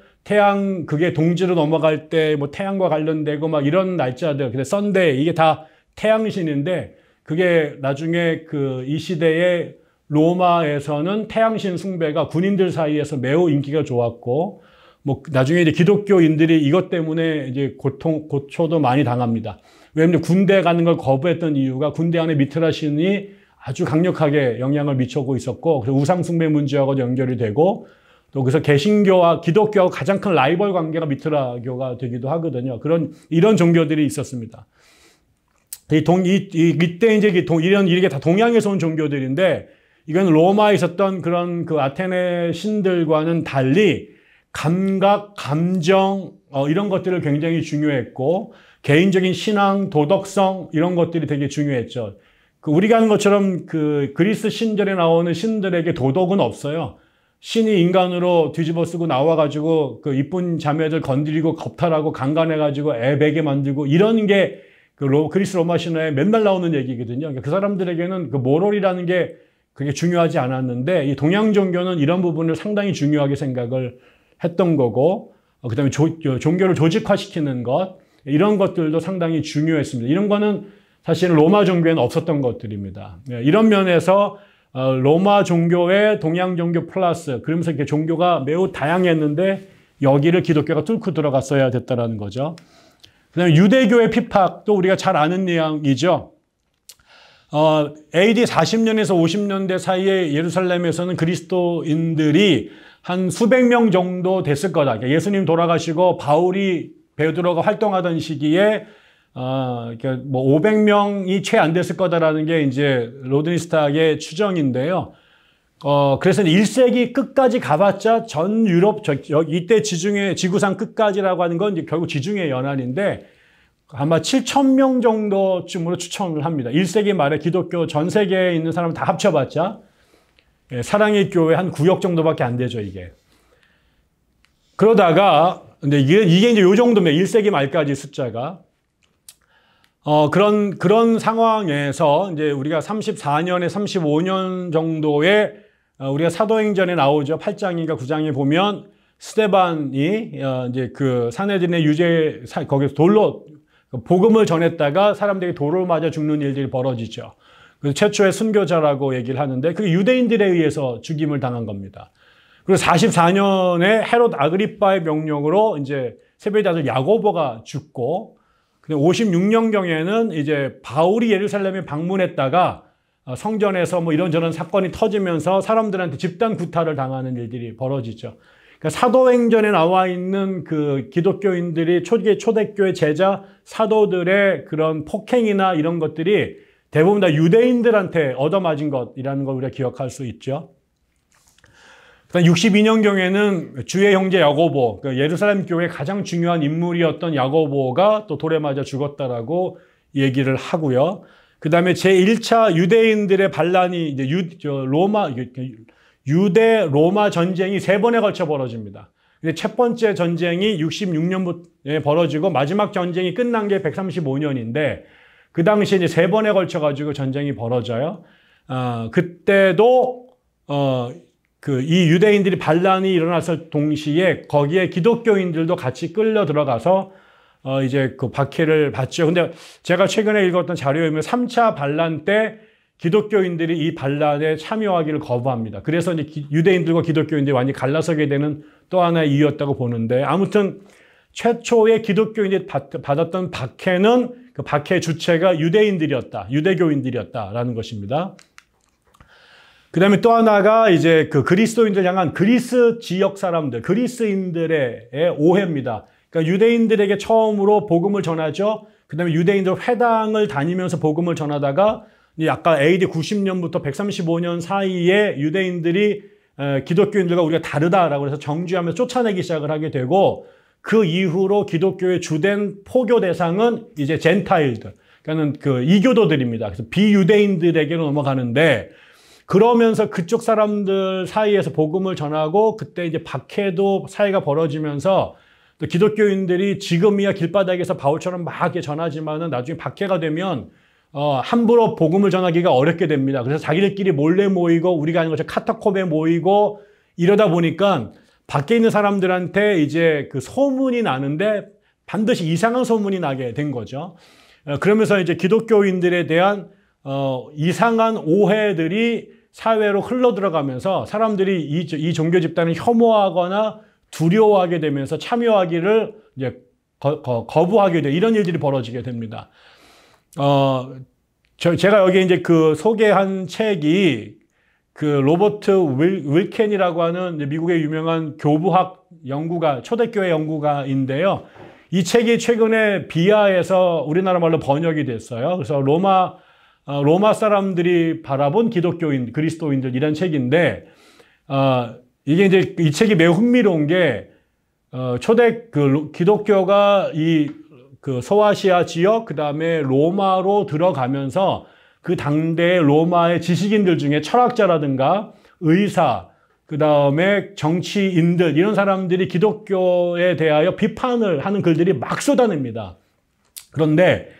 그게 동지로 넘어갈 때 뭐 태양과 관련되고 막 이런 날짜들, 근데 썬데이, 이게 다 태양신인데 그게 나중에 이 시대에 로마에서는 태양신 숭배가 군인들 사이에서 매우 인기가 좋았고, 뭐 나중에 이제 기독교인들이 이것 때문에 이제 고초도 많이 당합니다. 왜냐면 군대 가는 걸 거부했던 이유가 군대 안에 미트라 신이 아주 강력하게 영향을 미치고 있었고, 그래서 우상 숭배 문제하고 연결이 되고, 또 그래서 개신교와 기독교하고 가장 큰 라이벌 관계가 미트라교가 되기도 하거든요. 이런 종교들이 있었습니다. 이때 이제 이게 다 동양에서 온 종교들인데, 이건 로마에 있었던 그런 아테네 신들과는 달리 감각, 감정, 이런 것들을 굉장히 중요했고, 개인적인 신앙, 도덕성, 이런 것들이 되게 중요했죠. 우리가 아는 것처럼 그리스 신전에 나오는 신들에게 도덕은 없어요. 신이 인간으로 뒤집어 쓰고 나와가지고 이쁜 자매들 건드리고 겁탈하고 강간해가지고 애 베게 만들고 이런 게 그리스 로마 신화에 맨날 나오는 얘기거든요. 그러니까 그 사람들에게는 모럴이라는 게 그게 중요하지 않았는데 이 동양 종교는 이런 부분을 상당히 중요하게 생각을 했던 거고, 그 다음에 종교를 조직화시키는 것, 이런 것들도 상당히 중요했습니다. 이런 거는 사실은 로마 종교에는 없었던 것들입니다. 이런 면에서 로마 종교의 동양 종교 플러스, 그러면서 이렇게 종교가 매우 다양했는데 여기를 기독교가 뚫고 들어갔어야 됐다라는 거죠. 그다음에 유대교의 핍박도 우리가 잘 아는 내용이죠. AD 40년에서 50년대 사이에 예루살렘에서는 그리스도인들이 한 수백 명 정도 됐을 거다. 그러니까 예수님 돌아가시고 바울이 베드로가 활동하던 시기에 그러니까 뭐 500명이 채 안 됐을 거다라는 게 이제 로드니스탁의 추정인데요. 그래서 1세기 끝까지 가봤자 전 유럽, 이때 지구상 끝까지라고 하는 건 이제 결국 지중해 연안인데 아마 7,000명 정도쯤으로 추정을 합니다. 1세기 말에 기독교 전 세계에 있는 사람 다 합쳐봤자 사랑의 교회 한 9역 정도밖에 안 되죠, 이게. 그러다가 근데 이게 이제 요 정도면 1세기 말까지 숫자가 그런 상황에서 이제 우리가 34년에 35년 정도에 우리가 사도행전에 나오죠. 8장인가 9장에 보면 스데반이 이제 그 사내들의 거기서 돌로 복음을 전했다가 사람들이 돌을 맞아 죽는 일들이 벌어지죠. 그래서 최초의 순교자라고 얘기를 하는데 그게 유대인들에 의해서 죽임을 당한 겁니다. 그리고 44년에 헤롯 아그리빠의 명령으로 이제 세배자 아들 야고보가 죽고 56년경에는 이제 바울이 예루살렘에 방문했다가 성전에서 뭐 이런저런 사건이 터지면서 사람들한테 집단 구타를 당하는 일들이 벌어지죠. 그러니까 사도행전에 나와 있는 그 기독교인들이 초대교회 제자 사도들의 그런 폭행이나 이런 것들이 대부분 다 유대인들한테 얻어맞은 것이라는 걸 우리가 기억할 수 있죠. 62년경에는 주의 형제 야고보, 예루살렘 교회의 가장 중요한 인물이었던 야고보가 또 돌에 맞아 죽었다라고 얘기를 하고요. 그 다음에 제1차 유대인들의 반란이 이제 유대 로마 전쟁이 3번에 걸쳐 벌어집니다. 근데 첫 번째 전쟁이 66년부터 벌어지고 마지막 전쟁이 끝난 게 135년인데 그 당시에 이제 3번에 걸쳐 가지고 전쟁이 벌어져요. 그때도 이 유대인들이 반란이 일어났을 동시에 거기에 기독교인들도 같이 끌려 들어가서 이제 그 박해를 받죠. 근데 제가 최근에 읽었던 자료에 보면 3차 반란 때 기독교인들이 이 반란에 참여하기를 거부합니다. 그래서 이제 유대인들과 기독교인들이 완전히 갈라서게 되는 또 하나의 이유였다고 보는데 아무튼 최초의 기독교인들이 받았던 박해는 그 박해 주체가 유대인들이었다. 유대교인들이었다라는 것입니다. 그 다음에 또 하나가 이제 그 그리스도인들 향한 그리스 지역 사람들, 그리스인들의 오해입니다. 그러니까 유대인들에게 처음으로 복음을 전하죠. 그 다음에 유대인들 회당을 다니면서 복음을 전하다가 아까 AD 90년부터 135년 사이에 유대인들이 기독교인들과 우리가 다르다라고 해서 정죄하면서 쫓아내기 시작을 하게 되고 그 이후로 기독교의 주된 포교 대상은 이제 젠타일들, 그러니까는 그 이교도들입니다. 그래서 비유대인들에게로 넘어가는데 그러면서 그쪽 사람들 사이에서 복음을 전하고 그때 이제 박해도 사회가 벌어지면서 또 기독교인들이 지금이야 길바닥에서 바울처럼 막 이렇게 전하지만은 나중에 박해가 되면 함부로 복음을 전하기가 어렵게 됩니다. 그래서 자기들끼리 몰래 모이고 우리가 아는 것처럼 카타콤에 모이고 이러다 보니까 밖에 있는 사람들한테 이제 그 소문이 나는데 반드시 이상한 소문이 나게 된 거죠. 그러면서 이제 기독교인들에 대한 이상한 오해들이 사회로 흘러 들어가면서 사람들이 이 종교 집단을 혐오하거나 두려워하게 되면서 참여하기를 이제 거부하게 돼 이런 일들이 벌어지게 됩니다. 제가 여기 이제 그 소개한 책이 그 로버트 윌켄이라고 하는 미국의 유명한 교부학 연구가 초대교회 연구가인데요. 이 책이 최근에 비하에서 우리나라 말로 번역이 됐어요. 그래서 로마 사람들이 바라본 기독교인, 그리스도인들 이런 책인데 이게 이제 이 책이 매우 흥미로운 게 기독교가 그 소아시아 지역 그다음에 로마로 들어가면서 그 당대의 로마의 지식인들 중에 철학자라든가 의사 그다음에 정치인들 이런 사람들이 기독교에 대하여 비판을 하는 글들이 막 쏟아냅니다. 그런데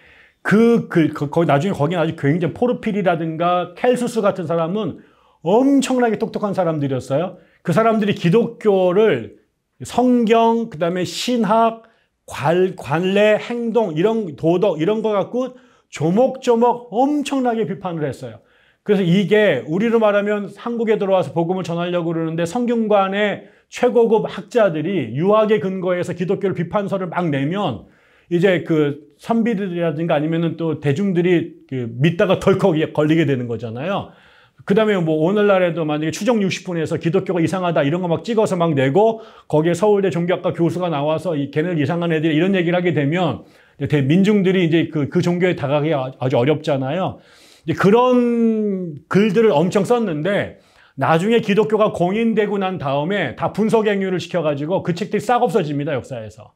나중에 거기는 아주 굉장히 포르필이라든가 켈수스 같은 사람은 엄청나게 똑똑한 사람들이었어요. 그 사람들이 기독교를 성경, 그 다음에 신학, 관례, 행동, 이런 도덕, 이런 거 갖고 조목조목 엄청나게 비판을 했어요. 그래서 이게 우리로 말하면 한국에 들어와서 복음을 전하려고 그러는데 성균관의 최고급 학자들이 유학에 근거해서 기독교를 비판서를 막 내면 이제 그 선비들이라든가 아니면은 또 대중들이 믿다가 덜컥 걸리게 되는 거잖아요. 그 다음에 뭐 오늘날에도 만약에 추정 60분에서 기독교가 이상하다 이런 거 막 찍어서 막 내고 거기에 서울대 종교학과 교수가 나와서 걔네들 이상한 애들 이런 얘기를 하게 되면 민중들이 이제 그 종교에 다가가기 아주 어렵잖아요. 이제 그런 글들을 엄청 썼는데 나중에 기독교가 공인되고 난 다음에 다 분석행위를 시켜가지고 그 책들이 싹 없어집니다, 역사에서.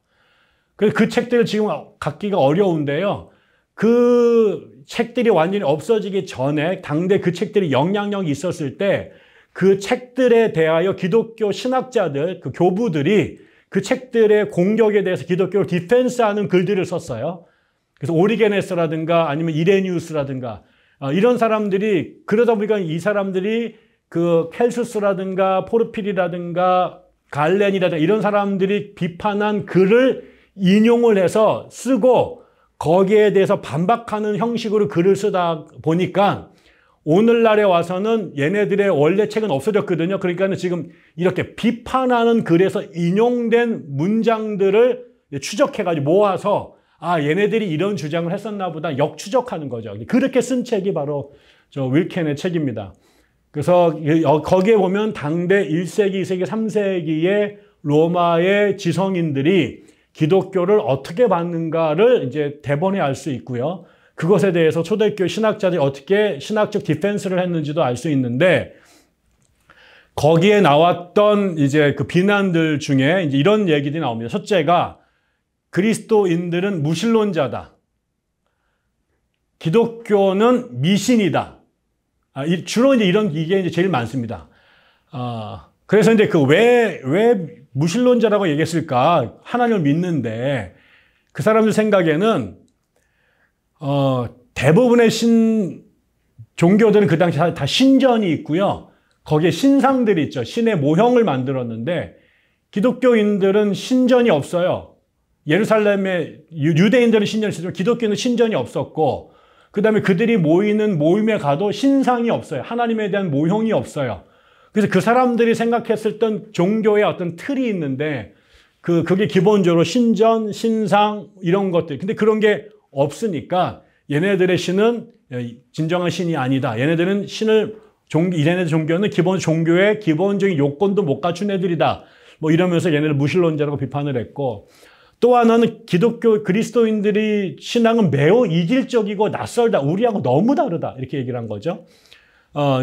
그래서 그 책들을 지금 갖기가 어려운데요. 그 책들이 완전히 없어지기 전에 당대 그 책들이 영향력이 있었을 때 그 책들에 대하여 기독교 신학자들, 그 교부들이 그 책들의 공격에 대해서 기독교를 디펜스하는 글들을 썼어요. 그래서 오리게네스라든가 아니면 이레니우스라든가 이런 사람들이 그러다 보니까 이 사람들이 그 켈수스라든가 포르필이라든가 갈렌이라든가 이런 사람들이 비판한 글을 인용을 해서 쓰고 거기에 대해서 반박하는 형식으로 글을 쓰다 보니까 오늘날에 와서는 얘네들의 원래 책은 없어졌거든요. 그러니까 지금 이렇게 비판하는 글에서 인용된 문장들을 추적해가지고 모아서 얘네들이 이런 주장을 했었나 보다 역추적하는 거죠. 그렇게 쓴 책이 바로 저 윌켄의 책입니다. 그래서 거기에 보면 당대 1세기, 2세기, 3세기의 로마의 지성인들이 기독교를 어떻게 봤는가를 이제 대본에 알 수 있고요. 그것에 대해서 초대교회 신학자들이 어떻게 신학적 디펜스를 했는지도 알 수 있는데 거기에 나왔던 이제 그 비난들 중에 이제 이런 얘기들이 나옵니다. 첫째가 그리스도인들은 무신론자다. 기독교는 미신이다. 주로 이제 이게 이제 제일 많습니다. 그래서 이제 왜 무신론자라고 얘기했을까? 하나님을 믿는데 그 사람들 생각에는 대부분의 종교들은 그 당시 다 신전이 있고요. 거기에 신상들이 있죠. 신의 모형을 만들었는데 기독교인들은 신전이 없어요. 예루살렘에 유대인들은 신전이 있었지만 기독교는 신전이 없었고 그 다음에 그들이 모이는 모임에 가도 신상이 없어요. 하나님에 대한 모형이 없어요. 그래서 그 사람들이 생각했을 때 종교의 어떤 틀이 있는데 그게 기본적으로 신전, 신상 이런 것들. 근데 그런 게 없으니까 얘네들의 신은 진정한 신이 아니다. 얘네들은 얘네들 종교는 종교의 기본적인 요건도 못 갖춘 애들이다. 뭐 이러면서 얘네를 무신론자라고 비판을 했고 또 하나는 그리스도인들이 신앙은 매우 이질적이고 낯설다. 우리하고 너무 다르다. 이렇게 얘기를 한 거죠.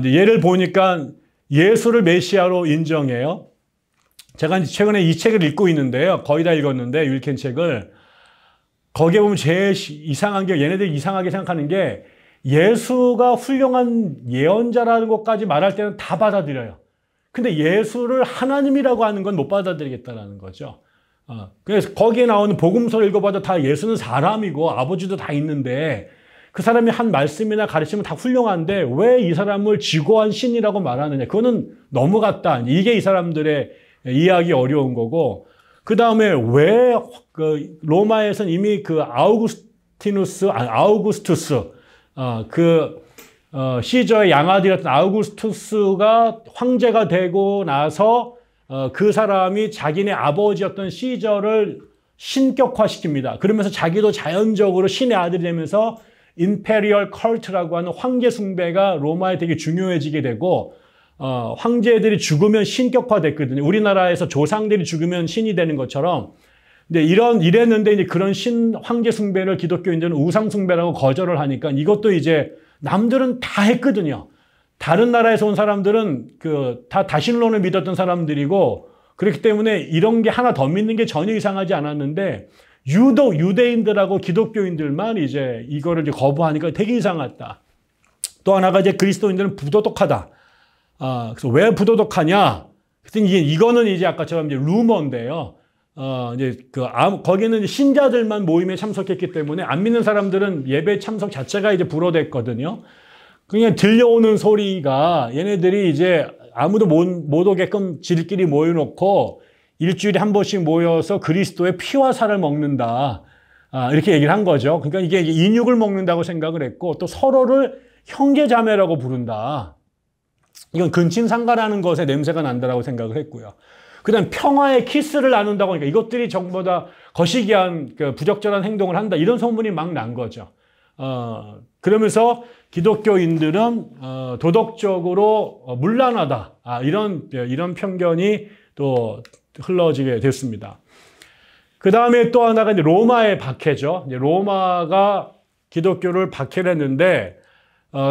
예를 보니까 예수를 메시아로 인정해요. 제가 최근에 이 책을 읽고 있는데요. 거의 다 읽었는데 윌켄 책을. 거기에 보면 제일 이상한 게 얘네들이 이상하게 생각하는 게 예수가 훌륭한 예언자라는 것까지 말할 때는 다 받아들여요. 근데 예수를 하나님이라고 하는 건 못 받아들이겠다는 거죠. 그래서 거기에 나오는 복음서를 읽어봐도 다 예수는 사람이고 아버지도 다 있는데 그 사람이 한 말씀이나 가르침은 다 훌륭한데 왜 이 사람을 지고한 신이라고 말하느냐. 그거는 넘어갔다. 이게 이 사람들의 이해하기 어려운 거고 그 다음에 왜 로마에서는 이미 아우구스투스 시저의 양아들이었던 아우구스투스가 황제가 되고 나서 그 사람이 자기네 아버지였던 시저를 신격화시킵니다. 그러면서 자기도 자연적으로 신의 아들이 되면서 임페리얼 컬트라고 하는 황제 숭배가 로마에 되게 중요해지게 되고 황제들이 죽으면 신격화됐거든요. 우리나라에서 조상들이 죽으면 신이 되는 것처럼. 근데 이랬는데 이제 그런 황제 숭배를 기독교인들은 우상 숭배라고 거절을 하니까 이것도 이제 남들은 다 했거든요. 다른 나라에서 온 사람들은 다 다신론을 믿었던 사람들이고 그렇기 때문에 이런 게 하나 더 믿는 게 전혀 이상하지 않았는데 유독 유대인들하고 기독교인들만 이제 이거를 이제 거부하니까 되게 이상하다. 또 하나가 이제 그리스도인들은 부도덕하다. 그래서 왜 부도덕하냐? 이거는 이제 아까처럼 이제 루머인데요. 이제 거기는 신자들만 모임에 참석했기 때문에 안 믿는 사람들은 예배 참석 자체가 이제 불허됐거든요. 그냥 들려오는 소리가 얘네들이 이제 아무도 못 오게끔 지들끼리 모여놓고 일주일에 한 번씩 모여서 그리스도의 피와 살을 먹는다. 이렇게 얘기를 한 거죠. 그러니까 이게 인육을 먹는다고 생각을 했고, 또 서로를 형제자매라고 부른다. 이건 근친상간하는 것에 냄새가 난다라고 생각을 했고요. 그 다음 평화의 키스를 나눈다고 하니까 이것들이 전부 다 거시기한 부적절한 행동을 한다. 이런 소문이 막 난 거죠. 그러면서 기독교인들은 도덕적으로 문란하다. 이런 편견이 또 흘러지게 됐습니다. 그 다음에 또 하나가 이제 로마의 박해죠. 이제 로마가 기독교를 박해를 했는데,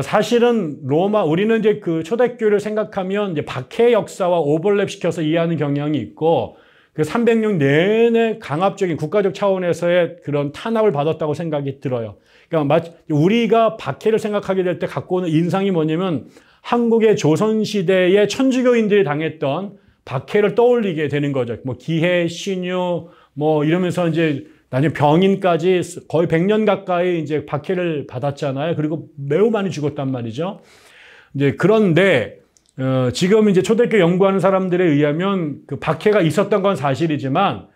사실은 우리는 이제 그 초대교회를 생각하면 이제 박해 역사와 오버랩 시켜서 이해하는 경향이 있고, 그 300년 내내 강압적인 국가적 차원에서의 그런 탄압을 받았다고 생각이 들어요. 그러니까 우리가 박해를 생각하게 될 때 갖고 오는 인상이 뭐냐면 한국의 조선시대의 천주교인들이 당했던 박해를 떠올리게 되는 거죠. 뭐 기해, 신유, 뭐 이러면서 이제 나중에 병인까지 거의 100년 가까이 이제 박해를 받았잖아요. 그리고 매우 많이 죽었단 말이죠. 이제 그런데 지금 이제 초대교회 연구하는 사람들에 의하면 그 박해가 있었던 건 사실이지만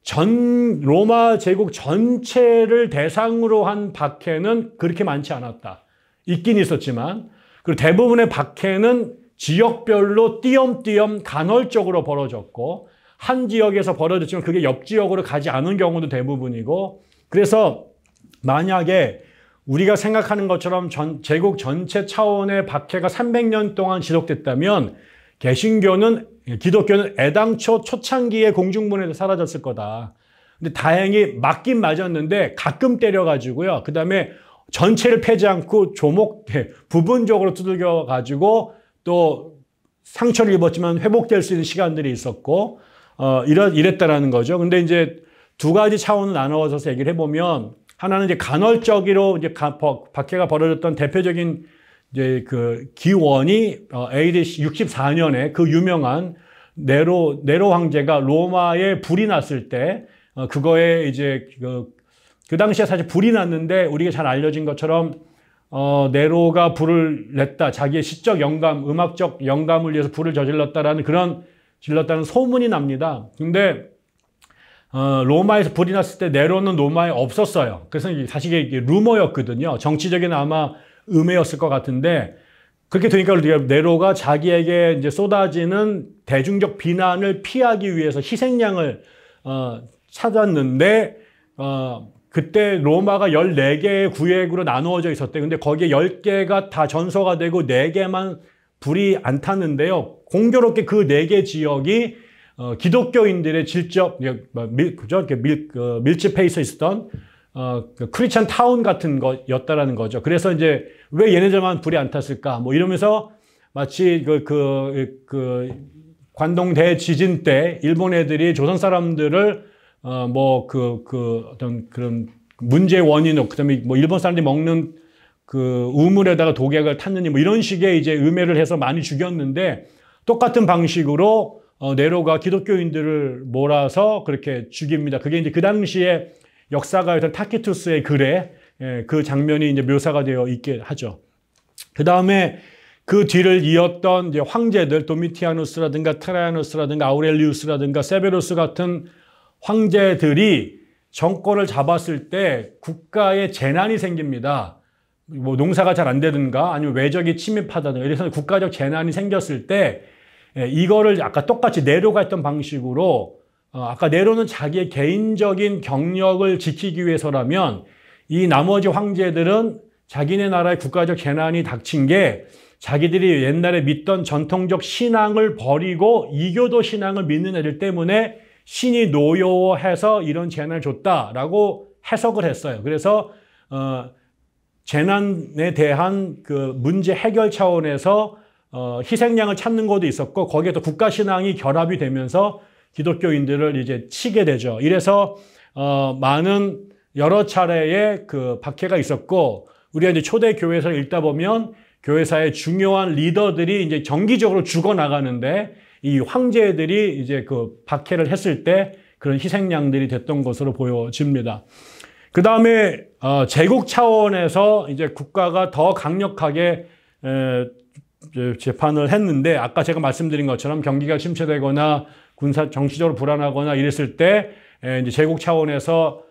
전 로마 제국 전체를 대상으로 한 박해는 그렇게 많지 않았다. 있긴 있었지만, 그리고 대부분의 박해는 지역별로 띄엄띄엄 간헐적으로 벌어졌고, 한 지역에서 벌어졌지만 그게 옆 지역으로 가지 않은 경우도 대부분이고, 그래서 만약에 우리가 생각하는 것처럼 제국 전체 차원의 박해가 300년 동안 지속됐다면 기독교는 애당초 초창기에 공중분해에서 사라졌을 거다. 근데 다행히 맞긴 맞았는데 가끔 때려가지고요. 그 다음에 전체를 패지 않고 부분적으로 두들겨가지고 또 상처를 입었지만 회복될 수 있는 시간들이 있었고, 이랬다라는 거죠. 근데 이제 두 가지 차원을 나누어서 얘기를 해보면, 하나는 이제 간헐적으로 이제 박해가 벌어졌던 대표적인 이제 그 기원이 AD 64년에 그 유명한 네로 황제가 로마에 불이 났을 때, 그거에 이제 그 당시에 사실 불이 났는데 우리가 잘 알려진 것처럼 네로가 불을 냈다. 자기의 시적 영감, 음악적 영감을 위해서 불을 질렀다는 소문이 납니다. 근데 로마에서 불이 났을 때 네로는 로마에 없었어요. 그래서 사실 이게 루머였거든요. 정치적인 아마 음해였을 것 같은데, 그렇게 되니까 네로가 자기에게 이제 쏟아지는 대중적 비난을 피하기 위해서 희생양을 찾았는데, 그때 로마가 14개의 구역으로 나누어져 있었대요. 근데 거기에 10개가 다 전소가 되고 4개만 불이 안 탔는데요. 공교롭게 그 4개 지역이 기독교인들의 밀집해 있었던 크리스찬 타운 같은 거였다라는 거죠. 그래서 이제 왜 얘네들만 불이 안 탔을까? 뭐 이러면서 마치 관동 대지진 때 일본 애들이 조선 사람들을 어떤 그런 문제의 원인, 그다음에 뭐 일본 사람들이 먹는 그 우물에다가 독약을 탔느니 뭐 이런 식의 이제 음해를 해서 많이 죽였는데, 똑같은 방식으로 네로가 기독교인들을 몰아서 그렇게 죽입니다. 그게 이제 그 당시에 역사가였던 타키투스의 글에 그 장면이 이제 묘사가 되어 있게 하죠. 그 다음에 그 뒤를 이었던 이제 황제들, 도미티아누스라든가 트라이아누스라든가 아우렐리우스라든가 세베루스 같은 황제들이 정권을 잡았을 때 국가에 재난이 생깁니다. 뭐 농사가 잘 안 되든가 아니면 외적이 침입하다든가 이래서 국가적 재난이 생겼을 때 이거를 아까 똑같이 네로가 했던 방식으로 아까 네로는 자기의 개인적인 경력을 지키기 위해서라면 이 나머지 황제들은 자기네 나라의 국가적 재난이 닥친 게 자기들이 옛날에 믿던 전통적 신앙을 버리고 이교도 신앙을 믿는 애들 때문에 신이 노여워해서 이런 재난을 줬다라고 해석을 했어요. 그래서 재난에 대한 그 문제 해결 차원에서 희생양을 찾는 것도 있었고, 거기에 또 국가 신앙이 결합이 되면서 기독교인들을 이제 치게 되죠. 이래서 많은 여러 차례의 그 박해가 있었고, 우리가 이제 초대 교회에서 읽다 보면 교회사의 중요한 리더들이 이제 정기적으로 죽어 나가는데, 이 황제들이 이제 그 박해를 했을 때 그런 희생양들이 됐던 것으로 보여집니다. 그 다음에 제국 차원에서 이제 국가가 더 강력하게 재판을 했는데, 아까 제가 말씀드린 것처럼 경기가 침체되거나 정치적으로 불안하거나 이랬을 때 이제 제국 차원에서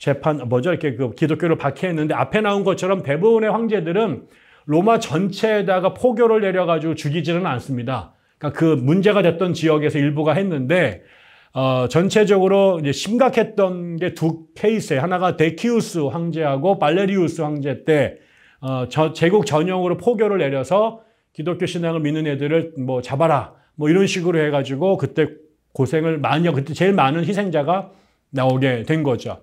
이렇게 그 기독교를 박해했는데 앞에 나온 것처럼 대부분의 황제들은 로마 전체에다가 포교를 내려가지고 죽이지는 않습니다. 그러니까 그 문제가 됐던 지역에서 일부가 했는데 전체적으로 이제 심각했던 게 두 케이스에 하나가 데키우스 황제하고 발레리우스 황제 때 제국 전용으로 포교를 내려서 기독교 신앙을 믿는 애들을 뭐 잡아라 뭐 이런 식으로 해가지고 그때 고생을 많이 하고 그때 제일 많은 희생자가 나오게 된 거죠.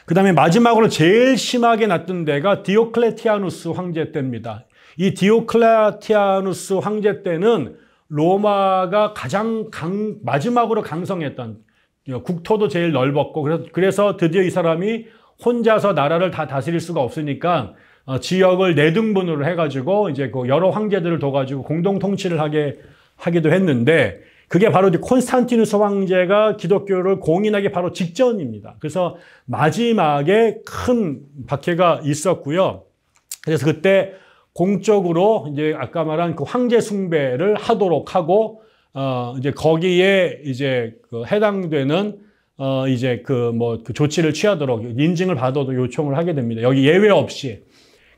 그 다음에 마지막으로 제일 심하게 났던 데가 디오클레티아누스 황제 때입니다. 이 디오클레티아누스 황제 때는 로마가 가장 마지막으로 강성했던, 국토도 제일 넓었고, 그래서 드디어 이 사람이 혼자서 나라를 다 다스릴 수가 없으니까 지역을 내등분으로 해가지고 이제 그 여러 황제들을 둬가지고 공동 통치를 하기도 했는데, 그게 바로 콘스탄티누스 황제가 기독교를 공인하기 바로 직전입니다. 그래서 마지막에 큰 박해가 있었고요. 그래서 그때 공적으로 이제 아까 말한 그 황제 숭배를 하도록 하고, 이제 거기에 이제 그 해당되는 이제 그 조치를 취하도록 인증을 받아도 요청을 하게 됩니다. 여기 예외 없이.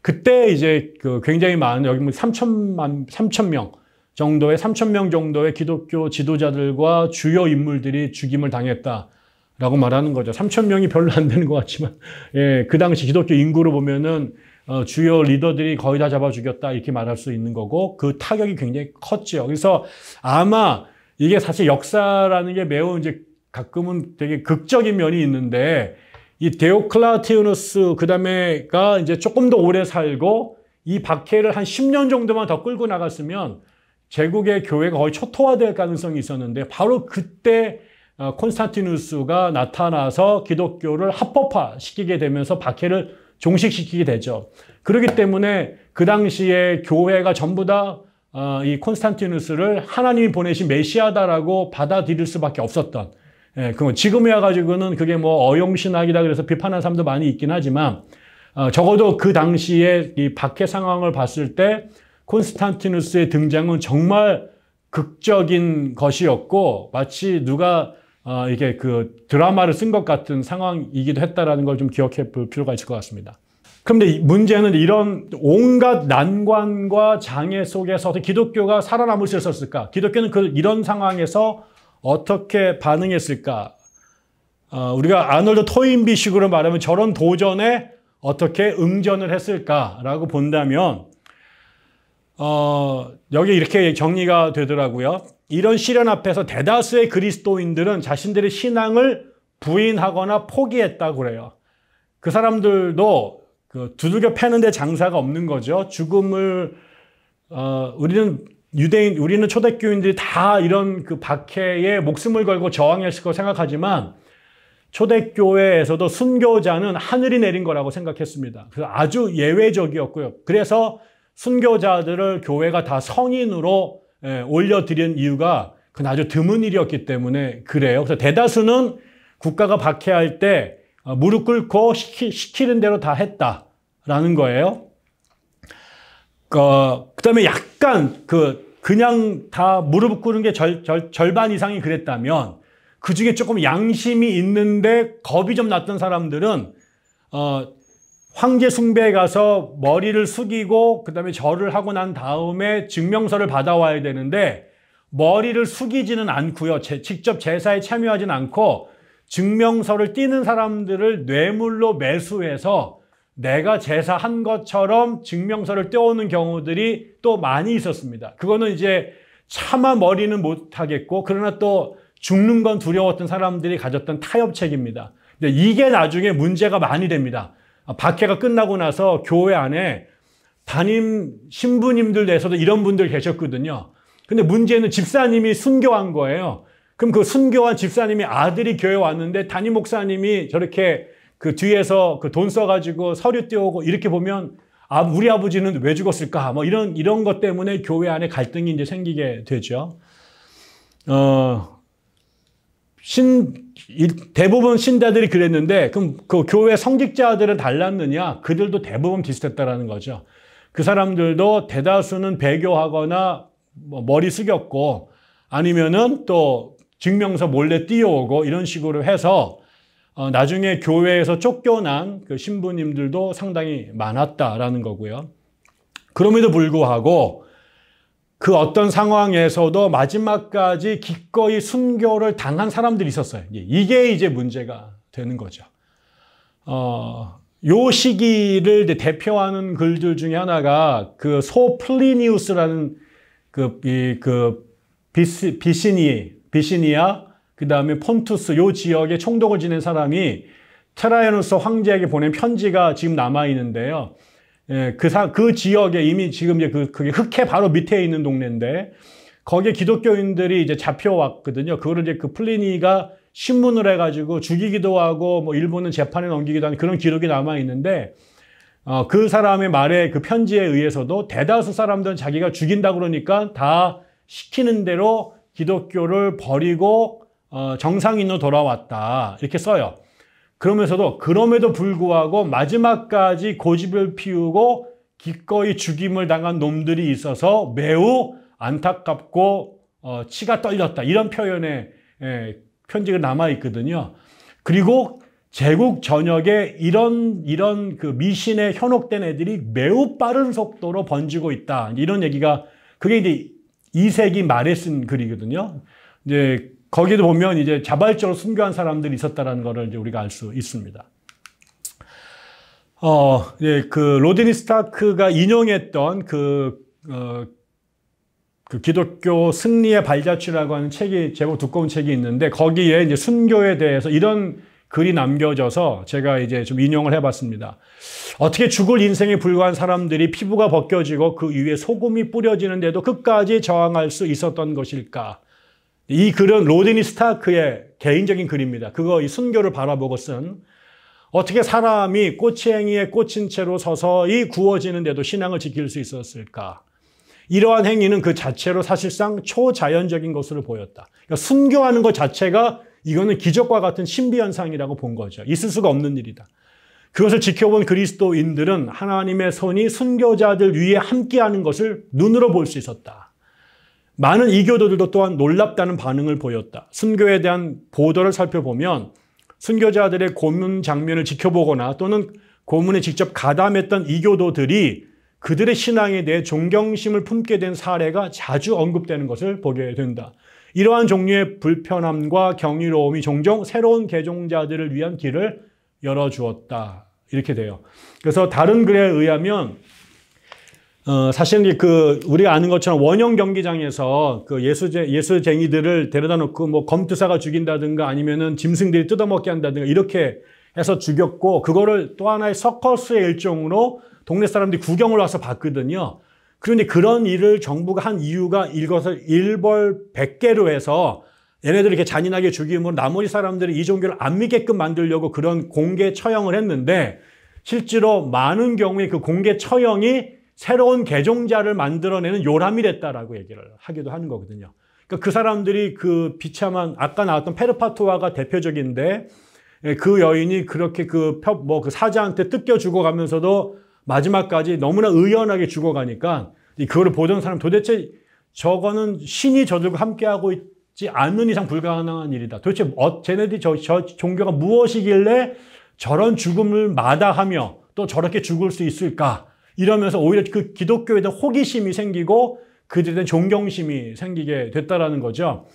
그때 이제 그 굉장히 많은 여기 3,000명 정도의 기독교 지도자들과 주요 인물들이 죽임을 당했다라고 말하는 거죠. 3,000명이 별로 안 되는 것 같지만, 예, 그 당시 기독교 인구로 보면은 주요 리더들이 거의 다 잡아 죽였다 이렇게 말할 수 있는 거고, 그 타격이 굉장히 컸죠. 그래서 아마 이게 사실 역사라는 게 매우 이제 가끔은 되게 극적인 면이 있는데, 이 데오클라티우누스 그다음에가 이제 조금 더 오래 살고 이 박해를 한 10년 정도만 더 끌고 나갔으면 제국의 교회가 거의 초토화될 가능성이 있었는데, 바로 그때 콘스탄티누스가 나타나서 기독교를 합법화시키게 되면서 박해를 종식시키게 되죠. 그렇기 때문에 그 당시에 교회가 전부 다 이 콘스탄티누스를 하나님이 보내신 메시아다라고 받아들일 수밖에 없었던, 예, 지금에 와가지고는 그게 뭐 어용신학이다 그래서 비판하는 사람도 많이 있긴 하지만, 적어도 그 당시에 이 박해 상황을 봤을 때 콘스탄티누스의 등장은 정말 극적인 것이었고, 마치 누가 이게 그 드라마를 쓴 것 같은 상황이기도 했다라는 걸 좀 기억해 볼 필요가 있을 것 같습니다. 그런데 문제는 이런 온갖 난관과 장애 속에서 기독교가 살아남을 수 있었을까? 기독교는 이런 상황에서 어떻게 반응했을까? 우리가 아놀드 토인비식으로 말하면 저런 도전에 어떻게 응전을 했을까라고 본다면, 여기 이렇게 정리가 되더라고요. 이런 시련 앞에서 대다수의 그리스도인들은 자신들의 신앙을 부인하거나 포기했다고 그래요. 그 사람들도 두들겨 패는데 장사가 없는 거죠. 죽음을, 우리는 초대교인들이 다 이런 그 박해에 목숨을 걸고 저항했을 거 생각하지만, 초대교회에서도 순교자는 하늘이 내린 거라고 생각했습니다. 그래서 아주 예외적이었고요. 그래서 순교자들을 교회가 다 성인으로 올려드린 이유가 그건 아주 드문 일이었기 때문에 그래요. 그래서 대다수는 국가가 박해할 때 무릎 꿇고 시키는 대로 다 했다라는 거예요. 그다음에 약간 그냥 다 무릎 꿇은 게 절반 이상이 그랬다면, 그 중에 조금 양심이 있는데 겁이 좀 났던 사람들은 황제 숭배에 가서 머리를 숙이고 그다음에 절을 하고 난 다음에 증명서를 받아와야 되는데, 머리를 숙이지는 않고요. 직접 제사에 참여하지는 않고 증명서를 띄는 사람들을 뇌물로 매수해서 내가 제사한 것처럼 증명서를 떼어오는 경우들이 또 많이 있었습니다. 그거는 이제 차마 머리는 못하겠고, 그러나 또 죽는 건 두려웠던 사람들이 가졌던 타협책입니다. 근데 이게 나중에 문제가 많이 됩니다. 박해가 끝나고 나서 교회 안에 담임 신부님들 내에서도 이런 분들 계셨거든요. 근데 문제는 집사님이 순교한 거예요. 그럼 그 순교한 집사님이 아들이 교회 왔는데 담임 목사님이 저렇게 그 뒤에서 그 돈 써가지고 서류 띄우고 이렇게 보면, 우리 아버지는 왜 죽었을까? 뭐 이런 것 때문에 교회 안에 갈등이 이제 생기게 되죠. 대부분 신자들이 그랬는데, 그럼 그 교회 성직자들은 달랐느냐? 그들도 대부분 비슷했다라는 거죠. 그 사람들도 대다수는 배교하거나 머리 숙였고, 아니면은 또 증명서 몰래 띄워오고 이런 식으로 해서 나중에 교회에서 쫓겨난 그 신부님들도 상당히 많았다라는 거고요. 그럼에도 불구하고 그 어떤 상황에서도 마지막까지 기꺼이 순교를 당한 사람들이 있었어요. 이게 이제 문제가 되는 거죠. 요 시기를 대표하는 글들 중에 하나가 그 플리니우스라는 비시니아, 그 다음에 폰투스 요 지역에 총독을 지낸 사람이 트라이아누스 황제에게 보낸 편지가 지금 남아 있는데요. 예, 그 지역에 이미 지금 이제 그게 흑해 바로 밑에 있는 동네인데 거기에 기독교인들이 이제 잡혀왔거든요. 그거를 이제 그 플리니가 신문을 해가지고 죽이기도 하고 뭐 일본은 재판에 넘기기도 하는 그런 기록이 남아 있는데 그 사람의 말에 그 편지에 의해서도 대다수 사람들은 자기가 죽인다 그러니까 다 시키는 대로 기독교를 버리고 정상인으로 돌아왔다 이렇게 써요. 그럼에도 불구하고 마지막까지 고집을 피우고 기꺼이 죽임을 당한 놈들이 있어서 매우 안타깝고 치가 떨렸다 이런 표현의 편지가 남아 있거든요. 그리고 제국 전역에 이런 그 미신에 현혹된 애들이 매우 빠른 속도로 번지고 있다 이런 얘기가 그게 이제 2세기 말에 쓴 글이거든요. 이제 거기도 보면 이제 자발적으로 순교한 사람들이 있었다는 것을 이제 우리가 알 수 있습니다. 그 로드니 스타크가 인용했던 그 기독교 승리의 발자취라고 하는 책이 제법 두꺼운 책이 있는데 거기에 이제 순교에 대해서 이런 글이 남겨져서 제가 이제 좀 인용을 해봤습니다. 어떻게 죽을 인생에 불과한 사람들이 피부가 벗겨지고 그 위에 소금이 뿌려지는데도 끝까지 저항할 수 있었던 것일까? 이 글은 로드니 스타크의 개인적인 글입니다. 이 순교를 바라보고 쓴 어떻게 사람이 꼬치행이에 꽂힌 채로 서서히 구워지는데도 신앙을 지킬 수 있었을까? 이러한 행위는 그 자체로 사실상 초자연적인 것으로 보였다. 그러니까 순교하는 것 자체가 이거는 기적과 같은 신비현상이라고 본 거죠. 있을 수가 없는 일이다. 그것을 지켜본 그리스도인들은 하나님의 손이 순교자들 위에 함께하는 것을 눈으로 볼 수 있었다. 많은 이교도들도 또한 놀랍다는 반응을 보였다. 순교에 대한 보도를 살펴보면 순교자들의 고문 장면을 지켜보거나 또는 고문에 직접 가담했던 이교도들이 그들의 신앙에 대해 존경심을 품게 된 사례가 자주 언급되는 것을 보게 된다. 이러한 종류의 불편함과 경이로움이 종종 새로운 개종자들을 위한 길을 열어주었다. 이렇게 돼요. 그래서 다른 글에 의하면 사실은 우리가 아는 것처럼 원형 경기장에서 그 예수쟁이들을 데려다 놓고 뭐 검투사가 죽인다든가 아니면은 짐승들이 뜯어먹게 한다든가 이렇게 해서 죽였고 그거를 또 하나의 서커스의 일종으로 동네 사람들이 구경을 와서 봤거든요. 그런데 그런 일을 정부가 한 이유가 이것을 일벌백계로 해서 얘네들 이렇게 잔인하게 죽이면 나머지 사람들이 이 종교를 안 믿게끔 만들려고 그런 공개 처형을 했는데 실제로 많은 경우에 그 공개 처형이 새로운 개종자를 만들어내는 요람이 됐다라고 얘기를 하기도 하는 거거든요. 그러니까 그 사람들이 그 비참한 아까 나왔던 페르파토아가 대표적인데 그 여인이 그렇게 그 사자한테 뜯겨 죽어가면서도 마지막까지 너무나 의연하게 죽어가니까 그거를 보던 사람 도대체 저거는 신이 저들과 함께하고 있지 않는 이상 불가능한 일이다. 도대체 쟤네들이 저 종교가 무엇이길래 저런 죽음을 마다하며 또 저렇게 죽을 수 있을까? 이러면서 오히려 그 기독교에 대한 호기심이 생기고 그들에 대한 존경심이 생기게 됐다라는 거죠.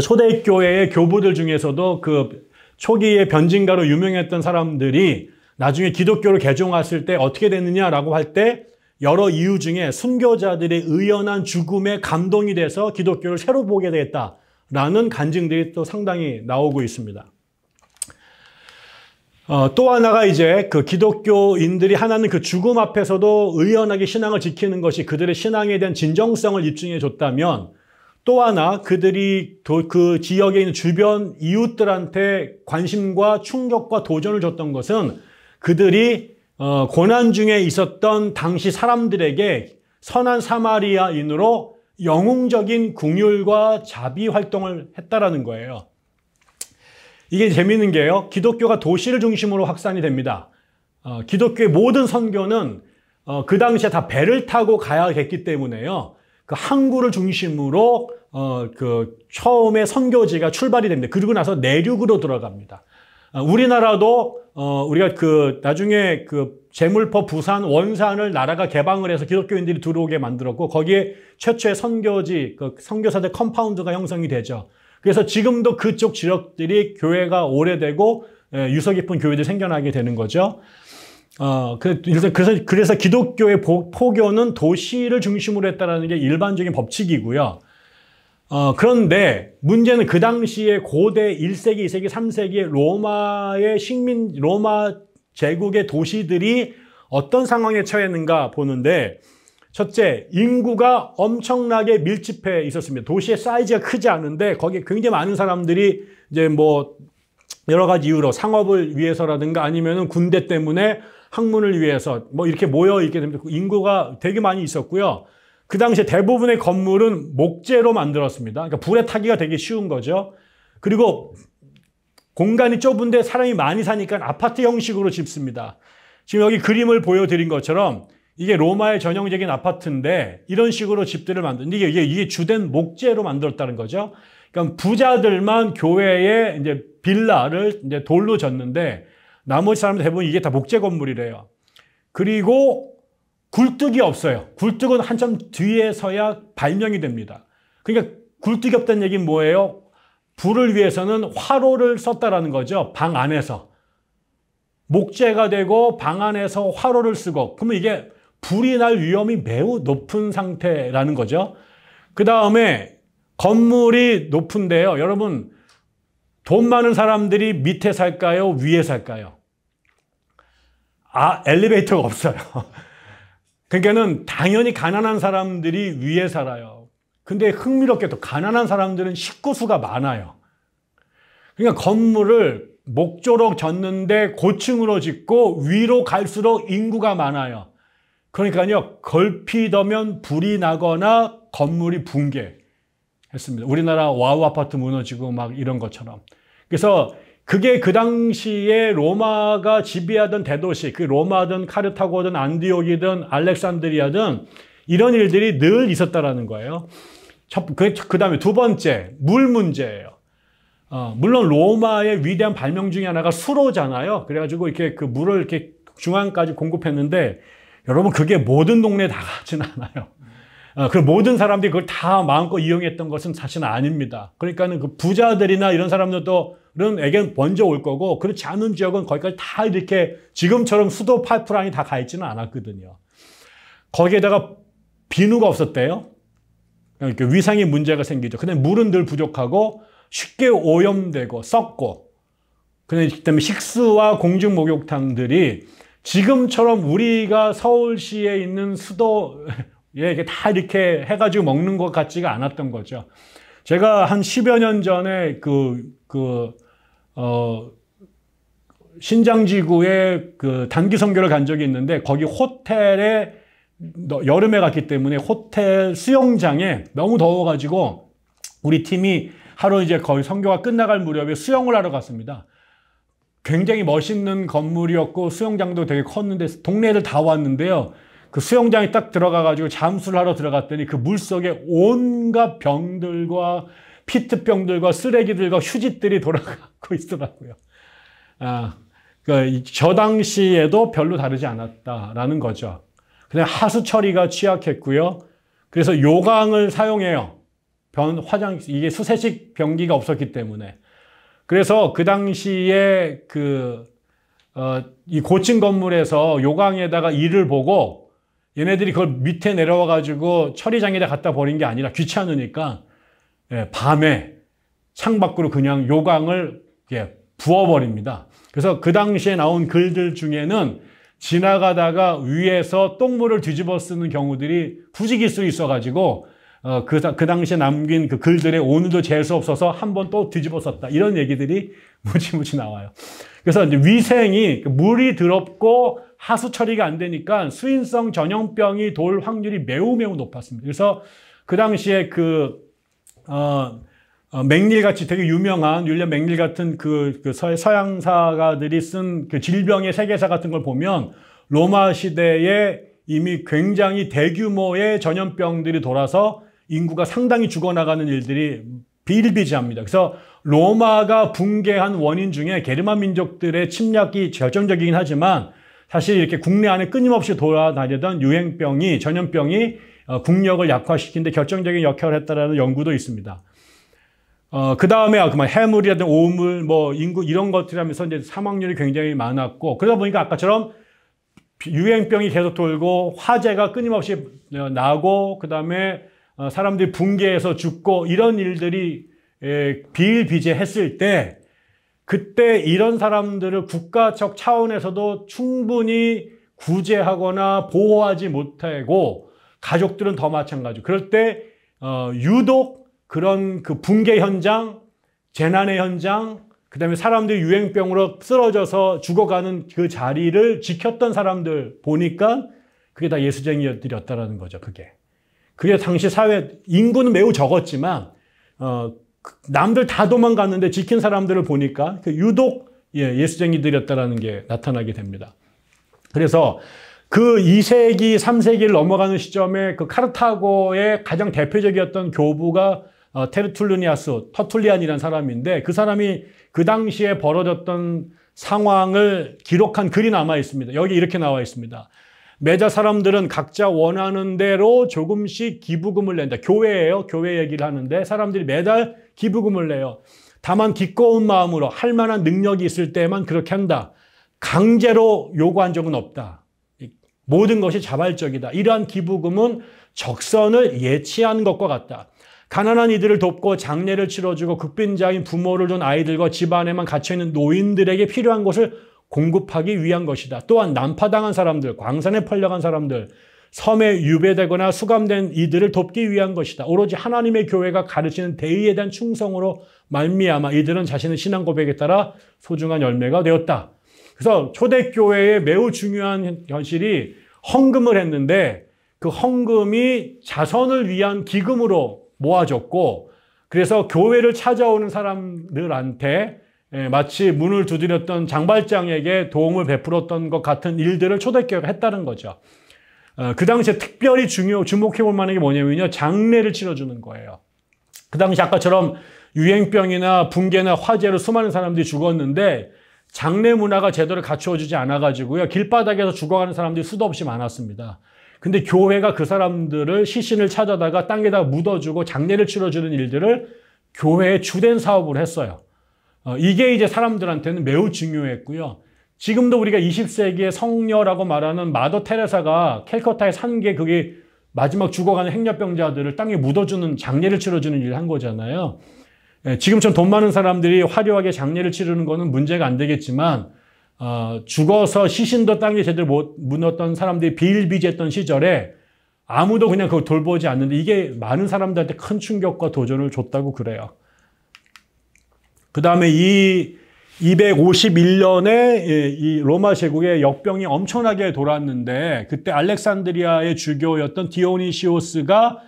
초대교회의 교부들 중에서도 그 초기에 변진가로 유명했던 사람들이 나중에 기독교를 개종했을 때 어떻게 됐느냐라고 할 때 여러 이유 중에 순교자들의 의연한 죽음에 감동이 돼서 기독교를 새로 보게 되겠다라는 간증들이 또 상당히 나오고 있습니다. 또 하나가 이제 그 기독교인들이 하나는 그 죽음 앞에서도 의연하게 신앙을 지키는 것이 그들의 신앙에 대한 진정성을 입증해 줬다면 또 하나 그들이 그 지역에 있는 주변 이웃들한테 관심과 충격과 도전을 줬던 것은 그들이 고난 중에 있었던 당시 사람들에게 선한 사마리아인으로 영웅적인 긍휼과 자비 활동을 했다라는 거예요. 이게 재미있는 게요. 기독교가 도시를 중심으로 확산이 됩니다. 기독교의 모든 선교는 그 당시에 다 배를 타고 가야 됐기 때문에요. 그 항구를 중심으로 그 처음에 선교지가 출발이 됩니다. 그리고 나서 내륙으로 들어갑니다. 우리나라도 우리가 그 나중에 그 제물포, 부산, 원산을 나라가 개방을 해서 기독교인들이 들어오게 만들었고 거기에 최초의 선교지, 그 선교사들 컴파운드가 형성이 되죠. 그래서 지금도 그쪽 지역들이 교회가 오래되고 유서 깊은 교회들이 생겨나게 되는 거죠. 그래서 기독교의 포교는 도시를 중심으로 했다는 게 일반적인 법칙이고요. 그런데 문제는 그 당시에 고대 1세기, 2세기, 3세기에 로마 제국의 도시들이 어떤 상황에 처했는가 보는데, 첫째, 인구가 엄청나게 밀집해 있었습니다. 도시의 사이즈가 크지 않은데 거기에 굉장히 많은 사람들이 이제 뭐 여러 가지 이유로 상업을 위해서라든가 아니면은 군대 때문에 학문을 위해서 뭐 이렇게 모여 있게 됩니다. 인구가 되게 많이 있었고요. 그 당시에 대부분의 건물은 목재로 만들었습니다. 그러니까 불에 타기가 되게 쉬운 거죠. 그리고 공간이 좁은데 사람이 많이 사니까 아파트 형식으로 짓습니다. 지금 여기 그림을 보여드린 것처럼 이게 로마의 전형적인 아파트인데 이런 식으로 집들을 만드는데 이게 주된 목재로 만들었다는 거죠. 그러니까 부자들만 교회에 이제 빌라를 이제 돌로 졌는데 나머지 사람들 대부분 이게 다 목재 건물이래요. 그리고 굴뚝이 없어요. 굴뚝은 한참 뒤에서야 발명이 됩니다. 그러니까 굴뚝이 없다는 얘기는 뭐예요? 불을 위해서는 화로를 썼다라는 거죠. 방 안에서. 목재가 되고 방 안에서 화로를 쓰고, 그러면 이게 불이 날 위험이 매우 높은 상태라는 거죠. 그 다음에 건물이 높은데요. 여러분, 돈 많은 사람들이 밑에 살까요? 위에 살까요? 엘리베이터가 없어요. 그러니까는 당연히 가난한 사람들이 위에 살아요. 근데 흥미롭게도 가난한 사람들은 식구수가 많아요. 그러니까 건물을 목조로 졌는데 고층으로 짓고 위로 갈수록 인구가 많아요. 그러니까요, 걸핏하면 불이 나거나 건물이 붕괴했습니다. 우리나라 와우 아파트 무너지고 막 이런 것처럼. 그래서 그게 그 당시에 로마가 지배하던 대도시, 그 로마든 카르타고든 안디옥이든 알렉산드리아든 이런 일들이 늘 있었다라는 거예요. 그 다음에 두 번째, 물 문제예요. 물론 로마의 위대한 발명 중에 하나가 수로잖아요. 그래가지고 이렇게 그 물을 이렇게 중앙까지 공급했는데 여러분 그게 모든 동네에 다 가진 않아요. 그 모든 사람들이 그걸 다 마음껏 이용했던 것은 사실은 아닙니다. 그러니까는 그 부자들이나 이런 사람들은 먼저 올 거고 그렇지 않은 지역은 거기까지 다 이렇게 지금처럼 수도 파이프라인이 다 가 있지는 않았거든요. 거기에다가 비누가 없었대요. 그러니까 위생에 문제가 생기죠. 근데 물은 늘 부족하고 쉽게 오염되고 썩고, 그다음에 식수와 공중 목욕탕들이 지금처럼 우리가 서울시에 있는 수도에 이게 다 이렇게 해가지고 먹는 것 같지가 않았던 거죠. 제가 한 10여 년 전에 신장지구에 그 단기 선교를 간 적이 있는데 거기 호텔에 여름에 갔기 때문에 호텔 수영장에 너무 더워가지고 우리 팀이 하루 이제 거의 선교가 끝나갈 무렵에 수영을 하러 갔습니다. 굉장히 멋있는 건물이었고 수영장도 되게 컸는데 동네 애들 다 왔는데요. 그 수영장에 딱 들어가가지고 잠수를 하러 들어갔더니 그 물속에 온갖 병들과 피트병들과 쓰레기들과 휴지들이 돌아가고 있더라고요. 저 당시에도 별로 다르지 않았다라는 거죠. 그냥 하수 처리가 취약했고요. 그래서 요강을 사용해요. 이게 수세식 변기가 없었기 때문에. 그래서 그 당시에 이 고층 건물에서 요강에다가 이를 보고 얘네들이 그걸 밑에 내려와가지고 처리장에다 갖다 버린 게 아니라 귀찮으니까 밤에 창밖으로 그냥 요강을 부어버립니다. 그래서 그 당시에 나온 글들 중에는 지나가다가 위에서 똥물을 뒤집어 쓰는 경우들이 부지기수 있어가지고 그 당시에 남긴 그 글들에 오늘도 재수 없어서 한 번 또 뒤집어 썼다. 이런 얘기들이 무지무지 나와요. 그래서 이제 위생이 물이 더럽고 하수 처리가 안 되니까 수인성 전염병이 돌 확률이 매우 높았습니다. 그래서 그 당시에 맥릴 같이 되게 유명한 윌리엄 맥릴 같은 서양 사가들이 쓴 그 질병의 세계사 같은 걸 보면 로마 시대에 이미 굉장히 대규모의 전염병들이 돌아서 인구가 상당히 죽어나가는 일들이 비일비재합니다. 그래서 로마가 붕괴한 원인 중에 게르만 민족들의 침략이 결정적이긴 하지만 사실 이렇게 국내 안에 끊임없이 돌아다니던 유행병이, 전염병이 국력을 약화시키는데 결정적인 역할을 했다라는 연구도 있습니다. 그 다음에 해물이라든 오물, 인구 이런 것들 하면서 이제 사망률이 굉장히 많았고, 그러다 보니까 아까처럼 유행병이 계속 돌고 화재가 끊임없이 나고, 그 다음에 사람들이 붕괴해서 죽고 이런 일들이 비일비재했을 때, 그때 이런 사람들을 국가적 차원에서도 충분히 구제하거나 보호하지 못하고 가족들은 더 마찬가지고, 그럴 때 유독 그런 그 붕괴 현장, 재난의 현장, 그 다음에 사람들이 유행병으로 쓰러져서 죽어가는 그 자리를 지켰던 사람들 보니까 그게 다 예수쟁이들이었다라는 거죠. 그게 당시 사회 인구는 매우 적었지만 남들 다 도망갔는데 지킨 사람들을 보니까 유독 예수쟁이들이었다라는 게 나타나게 됩니다. 그래서 그 2세기, 3세기를 넘어가는 시점에 그 카르타고의 가장 대표적이었던 교부가 테르툴리안이라는 사람인데, 그 사람이 그 당시에 벌어졌던 상황을 기록한 글이 남아 있습니다. 여기 이렇게 나와 있습니다. 매자 사람들은 각자 원하는 대로 조금씩 기부금을 낸다. 교회예요. 교회 얘기를 하는데 사람들이 매달 기부금을 내요. 다만 기꺼운 마음으로 할 만한 능력이 있을 때만 그렇게 한다. 강제로 요구한 적은 없다. 모든 것이 자발적이다. 이러한 기부금은 적선을 예치한 것과 같다. 가난한 이들을 돕고 장례를 치러주고 극빈자인 부모를 둔 아이들과 집안에만 갇혀있는 노인들에게 필요한 것을 공급하기 위한 것이다. 또한 난파당한 사람들, 광산에 펄려간 사람들, 섬에 유배되거나 수감된 이들을 돕기 위한 것이다. 오로지 하나님의 교회가 가르치는 대의에 대한 충성으로 말미암아 이들은 자신의 신앙 고백에 따라 소중한 열매가 되었다. 그래서 초대교회의 매우 중요한 현실이 헌금을 했는데, 그 헌금이 자선을 위한 기금으로 모아졌고, 그래서 교회를 찾아오는 사람들한테 마치 문을 두드렸던 장발장에게 도움을 베풀었던 것 같은 일들을 초대교회가 했다는 거죠. 그 당시에 특별히 주목해 볼 만한 게 뭐냐면요, 장례를 치러주는 거예요. 그 당시 아까처럼 유행병이나 붕괴나 화재로 수많은 사람들이 죽었는데 장례 문화가 제대로 갖추어지지 않아가지고요, 길바닥에서 죽어가는 사람들이 수도 없이 많았습니다. 근데 교회가 그 사람들을 시신을 찾아다가 땅에다 묻어주고 장례를 치러주는 일들을 교회의 주된 사업으로 했어요. 이게 이제 사람들한테는 매우 중요했고요. 지금도 우리가 20세기의 성녀라고 말하는 마더 테레사가 캘커타에 산 게 그게 마지막 죽어가는 행렬병자들을 땅에 묻어주는 장례를 치러주는 일을 한 거잖아요. 지금처럼 돈 많은 사람들이 화려하게 장례를 치르는 거는 문제가 안 되겠지만, 죽어서 시신도 땅에 제대로 못 묻었던 사람들이 비일비재했던 시절에 아무도 그냥 그걸 돌보지 않는데 이게 많은 사람들한테 큰 충격과 도전을 줬다고 그래요. 그 다음에 이 251년에 이 로마 제국의 역병이 엄청나게 돌았는데, 그때 알렉산드리아의 주교였던 디오니시오스가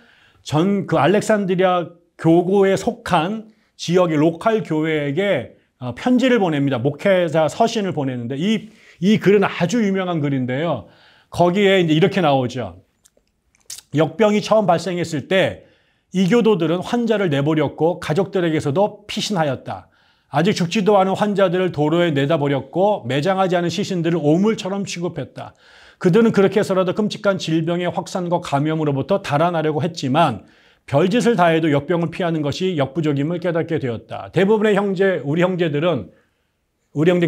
그 알렉산드리아 교구에 속한 지역의 로컬 교회에게 편지를 보냅니다. 목회자 서신을 보내는데 이 글은 아주 유명한 글인데요. 거기에 이제 이렇게 나오죠. 역병이 처음 발생했을 때 이교도들은 환자를 내버렸고 가족들에게서도 피신하였다. 아직 죽지도 않은 환자들을 도로에 내다버렸고 매장하지 않은 시신들을 오물처럼 취급했다. 그들은 그렇게 해서라도 끔찍한 질병의 확산과 감염으로부터 달아나려고 했지만 별짓을 다해도 역병을 피하는 것이 역부족임을 깨닫게 되었다. 대부분의 우리 형제는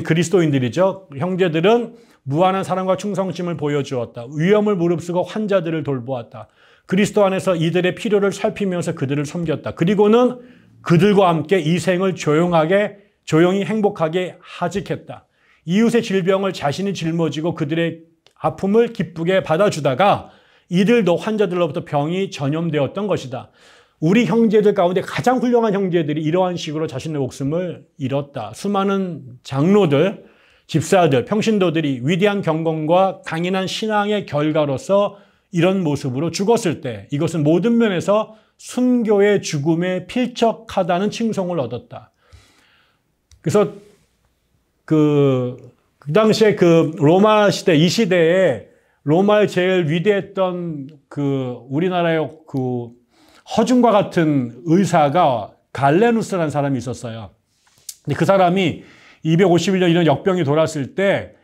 그리스도인들이죠. 형제들은 무한한 사랑과 충성심을 보여주었다. 위험을 무릅쓰고 환자들을 돌보았다. 그리스도 안에서 이들의 필요를 살피면서 그들을 섬겼다. 그리고는 그들과 함께 이 생을 조용히 행복하게 하직했다. 이웃의 질병을 자신이 짊어지고 그들의 아픔을 기쁘게 받아주다가 이들도 환자들로부터 병이 전염되었던 것이다. 우리 형제들 가운데 가장 훌륭한 형제들이 이러한 식으로 자신의 목숨을 잃었다. 수많은 장로들, 집사들, 평신도들이 위대한 경건과 강인한 신앙의 결과로서 이런 모습으로 죽었을 때 이것은 모든 면에서 순교의 죽음에 필적하다는 칭송을 얻었다. 그래서 그 당시에 그 로마 시대, 이 시대에 로마의 제일 위대했던 우리나라의 허준과 같은 의사가 갈레누스라는 사람이 있었어요. 근데 그 사람이 251년 이런 역병이 돌았을 때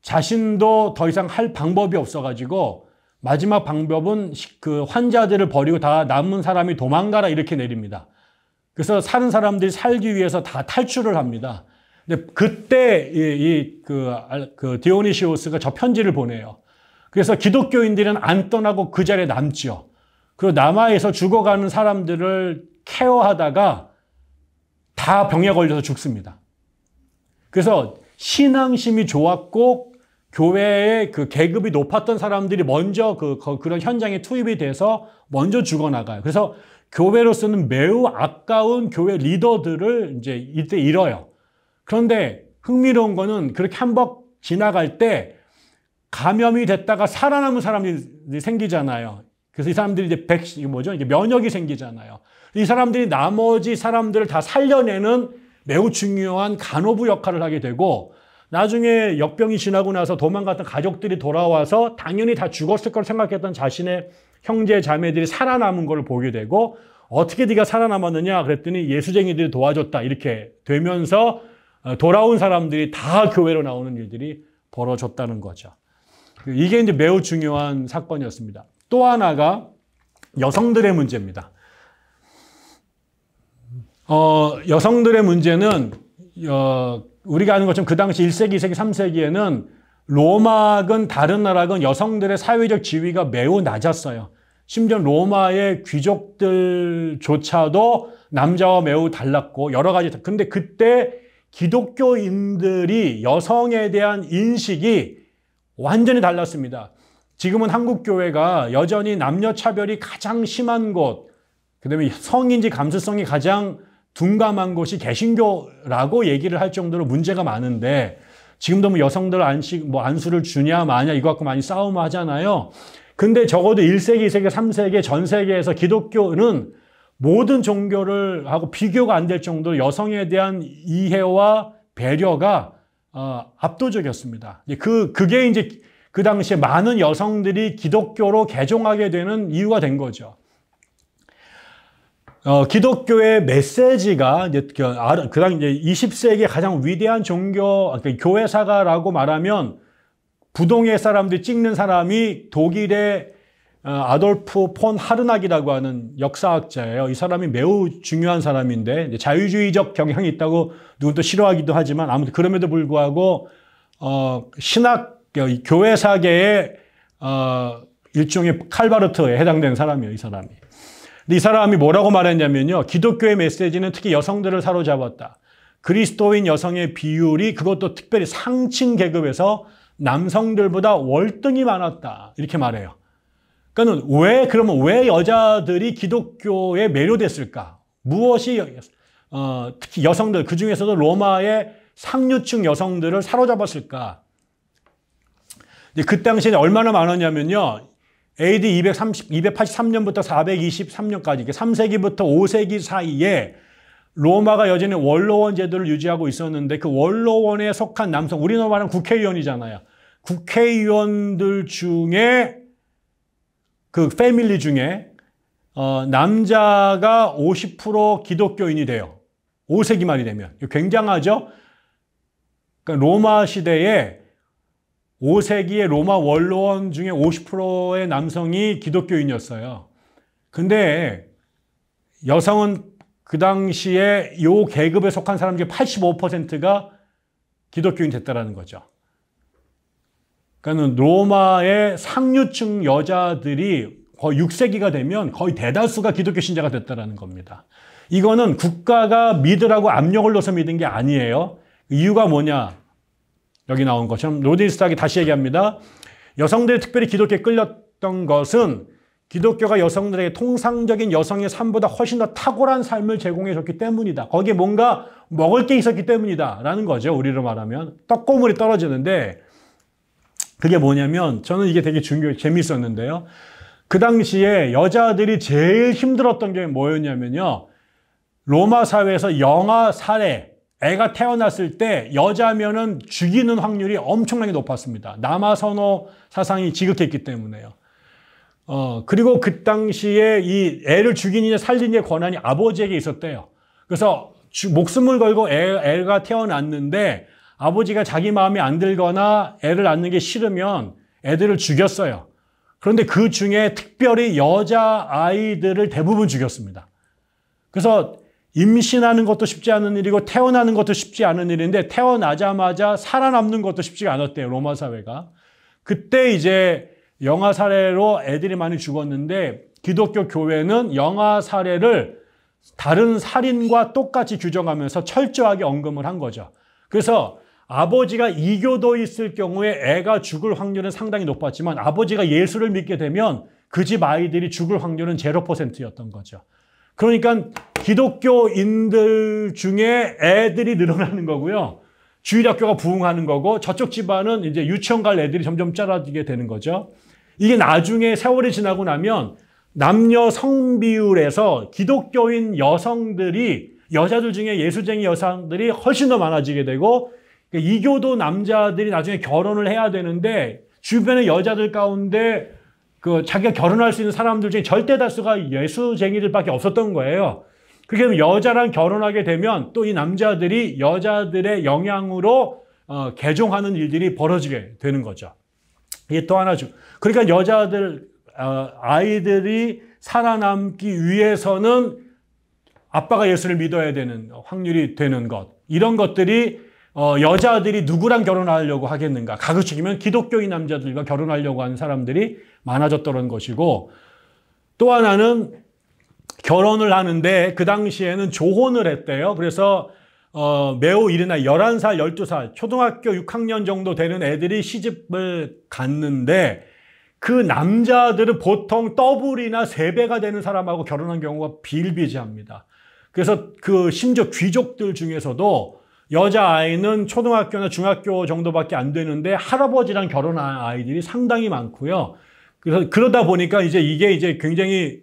자신도 더 이상 할 방법이 없어가지고 마지막 방법은 그 환자들을 버리고 다 남은 사람이 도망가라 이렇게 내립니다. 그래서 사는 사람들이 살기 위해서 다 탈출을 합니다. 근데 그때 디오니시오스가 저 편지를 보내요. 그래서 기독교인들은 안 떠나고 그 자리에 남지요. 그리고 남아에서 죽어가는 사람들을 케어하다가 다 병에 걸려서 죽습니다. 그래서 신앙심이 좋았고 교회의 그 계급이 높았던 사람들이 먼저 그런 현장에 투입이 돼서 먼저 죽어나가요. 그래서 교회로서는 매우 아까운 교회 리더들을 이제 이때 잃어요. 그런데 흥미로운 거는 그렇게 한 번 지나갈 때 감염이 됐다가 살아남은 사람들이 생기잖아요. 그래서 이 사람들이 이제 면역이 생기잖아요. 이 사람들이 나머지 사람들을 다 살려내는 매우 중요한 간호부 역할을 하게 되고, 나중에 역병이 지나고 나서 도망갔던 가족들이 돌아와서 당연히 다 죽었을 거라 생각했던 자신의 형제 자매들이 살아남은 걸 보게 되고, 어떻게 네가 살아남았느냐 그랬더니 예수쟁이들이 도와줬다 이렇게 되면서 돌아온 사람들이 다 교회로 나오는 일들이 벌어졌다는 거죠. 이게 이제 매우 중요한 사건이었습니다. 또 하나가 여성들의 문제입니다. 여성들의 문제는 우리가 아는 것처럼 그 당시 1세기, 2세기, 3세기에는 로마건 다른 나라건 여성들의 사회적 지위가 매우 낮았어요. 심지어 로마의 귀족들조차도 남자와 매우 달랐고 여러 가지. 근데 그때 기독교인들이 여성에 대한 인식이 완전히 달랐습니다. 지금은 한국 교회가 여전히 남녀 차별이 가장 심한 곳, 그다음에 성인지 감수성이 가장 둔감한 곳이 개신교라고 얘기를 할 정도로 문제가 많은데, 지금도 뭐 여성들 안수를 주냐 마냐 이거 갖고 많이 싸움하잖아요. 근데 적어도 1세기, 2세기, 3세기 전 세계에서 기독교는 모든 종교를 하고 비교가 안 될 정도로 여성에 대한 이해와 배려가 압도적이었습니다. 그게 이제 그 당시에 많은 여성들이 기독교로 개종하게 되는 이유가 된 거죠. 기독교의 메시지가 이제 그다음 이제 20세기의 가장 위대한 종교 교회사가라고 말하면 부동의 사람들이 찍는 사람이 독일의 아돌프 폰 하르낙이라고 하는 역사학자예요. 이 사람이 매우 중요한 사람인데 자유주의적 경향이 있다고 누군 또 싫어하기도 하지만 아무튼 그럼에도 불구하고 교회사계의 일종의 칼바르트에 해당되는 사람이에요. 이 사람이. 근데 이 사람이 뭐라고 말했냐면요. 기독교의 메시지는 특히 여성들을 사로잡았다. 그리스도인 여성의 비율이 그것도 특별히 상층 계급에서 남성들보다 월등히 많았다. 이렇게 말해요. 그러면 왜 여자들이 기독교에 매료됐을까? 무엇이 특히 여성들, 그 중에서도 로마의 상류층 여성들을 사로잡았을까? 그 당시에 얼마나 많았냐면요. AD 283년부터 423년까지 3세기부터 5세기 사이에 로마가 여전히 원로원 제도를 유지하고 있었는데, 그 원로원에 속한 남성, 우리나라 말하는 국회의원이잖아요. 국회의원들 중에 그 패밀리 중에 남자가 50% 기독교인이 돼요. 5세기 말이 되면. 굉장하죠? 그러니까 로마 시대에 5세기의 로마 원로원 중에 50%의 남성이 기독교인이었어요. 근데 여성은 그 당시에 이 계급에 속한 사람 중에 85%가 기독교인 됐다라는 거죠. 그러니까 로마의 상류층 여자들이 거의 6세기가 되면 거의 대다수가 기독교 신자가 됐다라는 겁니다. 이거는 국가가 믿으라고 압력을 넣어서 믿은 게 아니에요. 이유가 뭐냐? 여기 나온 것처럼 로디스탁이 다시 얘기합니다. 여성들이 특별히 기독교에 끌렸던 것은 기독교가 여성들에게 통상적인 여성의 삶보다 훨씬 더 탁월한 삶을 제공해 줬기 때문이다. 거기에 뭔가 먹을 게 있었기 때문이다 라는 거죠. 우리로 말하면 떡고물이 떨어지는데, 그게 뭐냐면 저는 이게 되게 재밌었는데요. 그 당시에 여자들이 제일 힘들었던 게 뭐였냐면요. 로마 사회에서 영아 살해, 애가 태어났을 때 여자면은 죽이는 확률이 엄청나게 높았습니다. 남아선호 사상이 지극했기 때문에요. 그리고 그 당시에 이 애를 죽이느냐 살리느냐의 권한이 아버지에게 있었대요. 그래서 목숨을 걸고 애가 태어났는데 아버지가 자기 마음에 안 들거나 애를 낳는 게 싫으면 애들을 죽였어요. 그런데 그 중에 특별히 여자아이들을 대부분 죽였습니다. 그래서 임신하는 것도 쉽지 않은 일이고 태어나는 것도 쉽지 않은 일인데 태어나자마자 살아남는 것도 쉽지가 않았대요. 로마 사회가. 그때 이제 영아 살해로 애들이 많이 죽었는데 기독교 교회는 영아 살해를 다른 살인과 똑같이 규정하면서 철저하게 언급을 한 거죠. 그래서 아버지가 이교도에 있을 경우에 애가 죽을 확률은 상당히 높았지만 아버지가 예수를 믿게 되면 그 집 아이들이 죽을 확률은 0%였던 거죠. 그러니까 기독교인들 중에 애들이 늘어나는 거고요. 주일학교가 부흥하는 거고 저쪽 집안은 이제 유치원 갈 애들이 점점 작아지게 되는 거죠. 이게 나중에 세월이 지나고 나면 남녀 성비율에서 기독교인 여성들이 여자들 중에 예수쟁이 여성들이 훨씬 더 많아지게 되고 이교도 남자들이 나중에 결혼을 해야 되는데 주변의 여자들 가운데 자기가 결혼할 수 있는 사람들 중에 절대 다수가 예수쟁이들밖에 없었던 거예요. 그렇게 되면 여자랑 결혼하게 되면 또 이 남자들이 여자들의 영향으로 개종하는 일들이 벌어지게 되는 거죠. 이게 또 하나죠. 그러니까 여자들, 아이들이 살아남기 위해서는 아빠가 예수를 믿어야 되는 확률이 되는 것. 이런 것들이 여자들이 누구랑 결혼하려고 하겠는가. 가급적이면 기독교인 남자들과 결혼하려고 하는 사람들이 많아졌던 것이고 또 하나는 결혼을 하는데 그 당시에는 조혼을 했대요. 그래서 매우 이른 나이 11살, 12살, 초등학교 6학년 정도 되는 애들이 시집을 갔는데 그 남자들은 보통 더블이나 3배가 되는 사람하고 결혼한 경우가 비일비재합니다. 그래서 심지어 귀족들 중에서도 여자아이는 초등학교나 중학교 정도밖에 안 되는데 할아버지랑 결혼한 아이들이 상당히 많고요. 그래서 그러다 보니까 이게 굉장히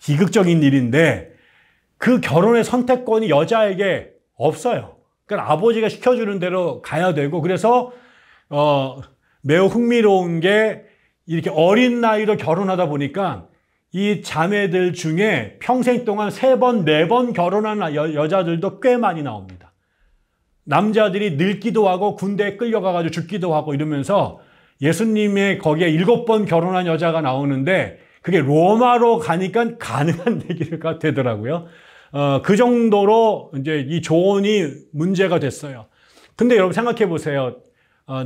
비극적인 일인데 그 결혼의 선택권이 여자에게 없어요. 그러니까 아버지가 시켜주는 대로 가야 되고 그래서 매우 흥미로운 게 이렇게 어린 나이로 결혼하다 보니까 이 자매들 중에 평생 동안 3번, 4번 결혼한 여자들도 꽤 많이 나옵니다. 남자들이 늙기도 하고 군대에 끌려가가지고 죽기도 하고 이러면서 예수님의 거기에 7번 결혼한 여자가 나오는데 그게 로마로 가니까 가능한 얘기가 되더라고요. 그 정도로 이제 이 조혼이 문제가 됐어요. 근데 여러분 생각해 보세요.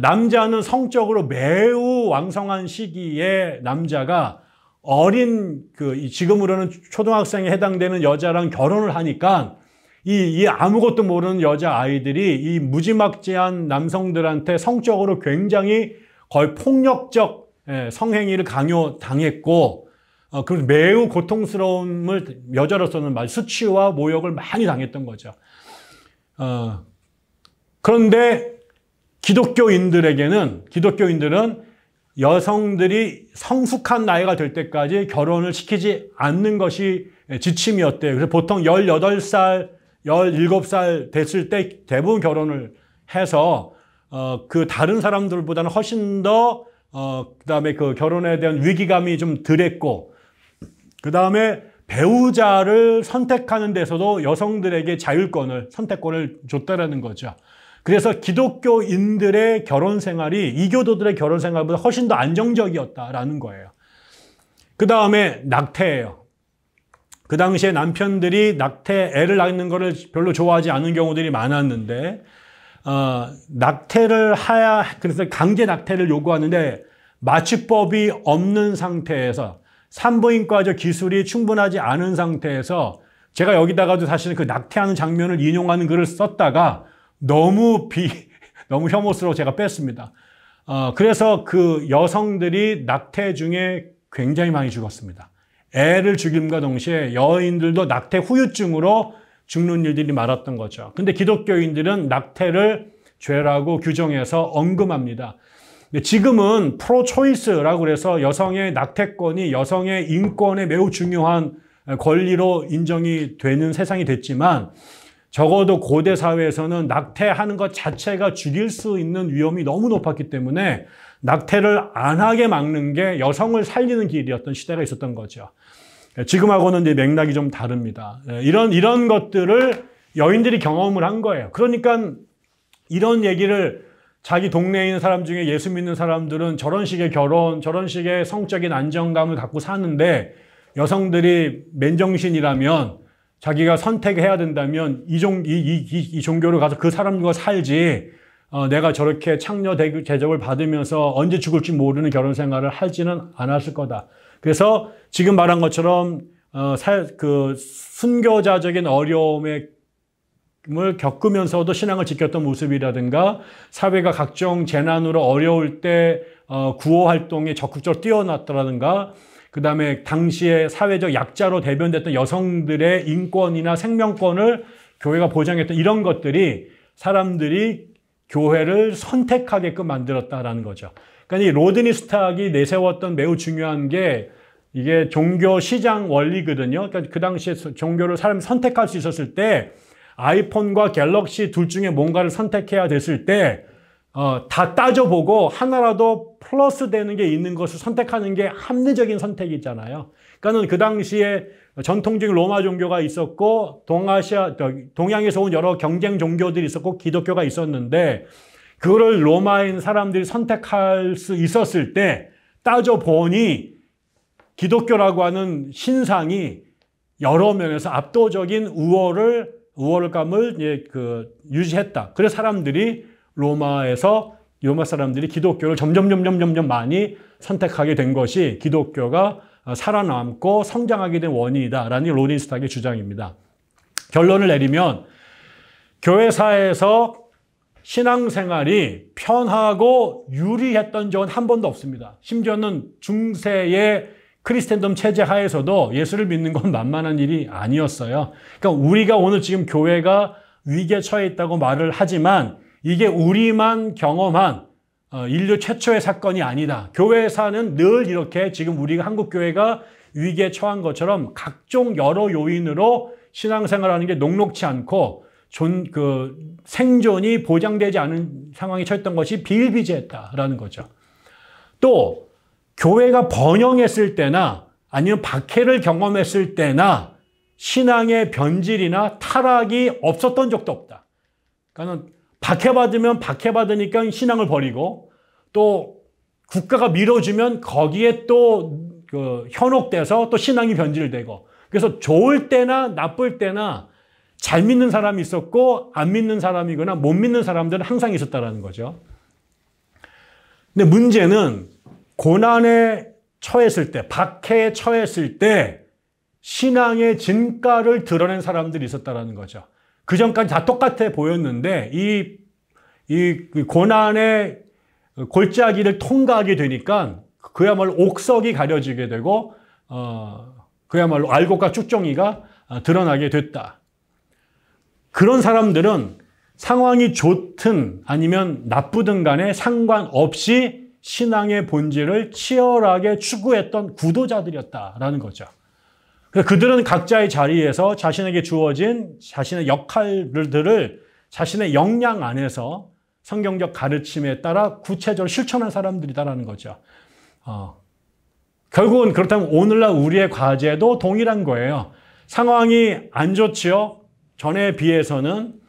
남자는 성적으로 매우 왕성한 시기에 남자가 어린 지금으로는 초등학생에 해당되는 여자랑 결혼을 하니까 이 아무것도 모르는 여자 아이들이 이 무지막지한 남성들한테 성적으로 굉장히 거의 폭력적 성행위를 강요당했고 그리고 매우 고통스러움을 여자로서는 수치와 모욕을 많이 당했던 거죠. 그런데 기독교인들은 여성들이 성숙한 나이가 될 때까지 결혼을 시키지 않는 것이 지침이었대요. 그래서 보통 18살, 17살 됐을 때 대부분 결혼을 해서 그 다른 사람들보다는 훨씬 더 그다음에 그 결혼에 대한 위기감이 좀 덜했고 그다음에 배우자를 선택하는 데서도 여성들에게 선택권을 줬다라는 거죠. 그래서 기독교인들의 결혼 생활이 이교도들의 결혼 생활보다 훨씬 더 안정적이었다라는 거예요. 그 다음에 낙태예요. 그 당시에 남편들이 애를 낳는 것을 별로 좋아하지 않은 경우들이 많았는데 그래서 강제 낙태를 요구하는데 마취법이 없는 상태에서 산부인과적 기술이 충분하지 않은 상태에서 제가 여기다가도 사실은 그 낙태하는 장면을 인용하는 글을 썼다가 너무 혐오스러워 제가 뺐습니다. 그래서 그 여성들이 낙태 중에 굉장히 많이 죽었습니다. 애를 죽임과 동시에 여인들도 낙태 후유증으로 죽는 일들이 많았던 거죠. 근데 기독교인들은 낙태를 죄라고 규정해서 언급합니다. 근데 지금은 프로-초이스라고 그래서 여성의 낙태권이 여성의 인권에 매우 중요한 권리로 인정이 되는 세상이 됐지만 적어도 고대 사회에서는 낙태하는 것 자체가 죽일 수 있는 위험이 너무 높았기 때문에 낙태를 안 하게 막는 게 여성을 살리는 길이었던 시대가 있었던 거죠. 지금하고는 이제 맥락이 좀 다릅니다. 이런 것들을 여인들이 경험을 한 거예요. 그러니까 이런 얘기를 자기 동네에 있는 사람 중에 예수 믿는 사람들은 저런 식의 결혼, 저런 식의 성적인 안정감을 갖고 사는데 여성들이 맨정신이라면 자기가 선택해야 된다면 이 종교를 가서 그 사람과 살지 내가 저렇게 창녀 대접을 받으면서 언제 죽을지 모르는 결혼 생활을 하지는 않았을 거다. 그래서 지금 말한 것처럼 그 순교자적인 어려움을 겪으면서도 신앙을 지켰던 모습이라든가 사회가 각종 재난으로 어려울 때 구호 활동에 적극적으로 뛰어났다라든가 그 다음에 당시에 사회적 약자로 대변됐던 여성들의 인권이나 생명권을 교회가 보장했던 이런 것들이 사람들이 교회를 선택하게끔 만들었다라는 거죠. 그러니까 이 로드니 스탁이 내세웠던 매우 중요한 게 이게 종교 시장 원리거든요. 그러니까 그 당시에 종교를 사람이 선택할 수 있었을 때 아이폰과 갤럭시 둘 중에 뭔가를 선택해야 됐을 때 다 따져보고 하나라도 플러스 되는 게 있는 것을 선택하는 게 합리적인 선택이잖아요. 그러니까는 그 당시에 전통적인 로마 종교가 있었고 동양에서 온 여러 경쟁 종교들이 있었고 기독교가 있었는데 그거를 로마인 사람들이 선택할 수 있었을 때 따져보니 기독교라고 하는 신상이 여러 면에서 압도적인 우월감을 유지했다. 그래서 로마 사람들이 기독교를 점점 많이 선택하게 된 것이 기독교가 살아남고 성장하게 된 원인이다라는 로드니 스탁의 주장입니다. 결론을 내리면 교회사에서 신앙생활이 편하고 유리했던 적은 한 번도 없습니다. 심지어는 중세의 크리스텐덤 체제 하에서도 예수를 믿는 건 만만한 일이 아니었어요. 그러니까 우리가 오늘 지금 교회가 위기에 처해 있다고 말을 하지만 이게 우리만 경험한 인류 최초의 사건이 아니다. 교회사는 늘 이렇게 지금 우리가 한국 교회가 위기에 처한 것처럼 각종 여러 요인으로 신앙생활하는 게 녹록치 않고 생존이 보장되지 않은 상황에 처했던 것이 비일비재했다라는 거죠. 또 교회가 번영했을 때나 아니면 박해를 경험했을 때나 신앙의 변질이나 타락이 없었던 적도 없다. 그러니까 박해받으면 박해받으니까 신앙을 버리고 또 국가가 밀어주면 거기에 또 현혹돼서 또 신앙이 변질되고 그래서 좋을 때나 나쁠 때나 잘 믿는 사람이 있었고 안 믿는 사람이거나 못 믿는 사람들은 항상 있었다는 거죠. 근데 문제는 고난에 처했을 때, 박해에 처했을 때 신앙의 진가를 드러낸 사람들이 있었다는 거죠. 그 전까지 다 똑같아 보였는데 이 고난의 골짜기를 통과하게 되니까 그야말로 옥석이 가려지게 되고 그야말로 알곡과 쭉정이가 드러나게 됐다. 그런 사람들은 상황이 좋든 아니면 나쁘든 간에 상관없이 신앙의 본질을 치열하게 추구했던 구도자들이었다라는 거죠. 그들은 각자의 자리에서 자신에게 주어진 자신의 역할들을 자신의 역량 안에서 성경적 가르침에 따라 구체적으로 실천한 사람들이다라는 거죠. 결국은 그렇다면 오늘날 우리의 과제도 동일한 거예요. 상황이 안 좋지요. 전에 비해서는.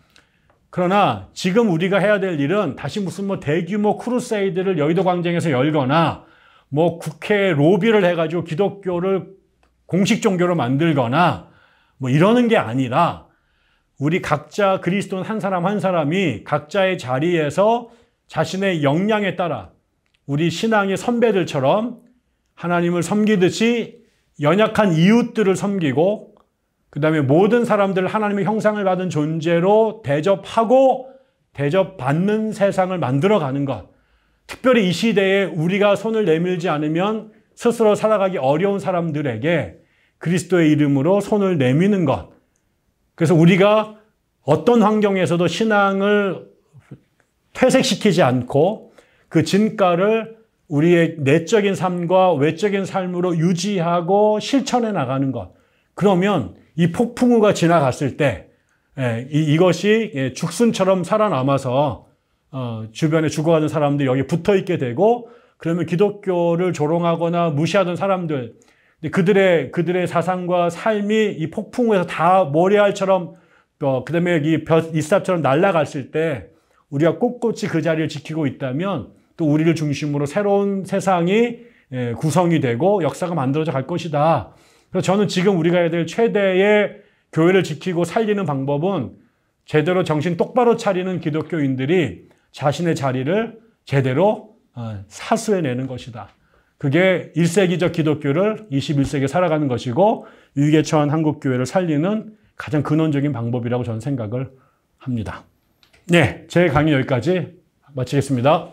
그러나 지금 우리가 해야 될 일은 다시 무슨 대규모 크루세이드를 여의도 광장에서 열거나 국회에 로비를 해가지고 기독교를 공식 종교로 만들거나 이러는 게 아니라 우리 각자 그리스도인 한 사람 한 사람이 각자의 자리에서 자신의 역량에 따라 우리 신앙의 선배들처럼 하나님을 섬기듯이 연약한 이웃들을 섬기고 그 다음에 모든 사람들을 하나님의 형상을 받은 존재로 대접하고 대접받는 세상을 만들어가는 것. 특별히 이 시대에 우리가 손을 내밀지 않으면 스스로 살아가기 어려운 사람들에게 그리스도의 이름으로 손을 내미는 것. 그래서 우리가 어떤 환경에서도 신앙을 퇴색시키지 않고 그 진가를 우리의 내적인 삶과 외적인 삶으로 유지하고 실천해 나가는 것. 그러면 이 폭풍우가 지나갔을 때 이것이 죽순처럼 살아남아서 주변에 죽어가는 사람들이 여기 붙어 있게 되고, 그러면 기독교를 조롱하거나 무시하던 사람들, 그들의 사상과 삶이 이 폭풍우에서 다 모래알처럼, 그다음에 이 이삽처럼 날아갔을 때 우리가 꼿꼿이 그 자리를 지키고 있다면 또 우리를 중심으로 새로운 세상이 구성이 되고 역사가 만들어져 갈 것이다. 그래서 저는 지금 우리가 해야 될 최대의 교회를 지키고 살리는 방법은 제대로 정신 똑바로 차리는 기독교인들이 자신의 자리를 제대로 사수해내는 것이다. 그게 1세기적 기독교를 21세기에 살아가는 것이고 위기에 처한 한국교회를 살리는 가장 근원적인 방법이라고 저는 생각을 합니다. 네, 제 강의 여기까지 마치겠습니다.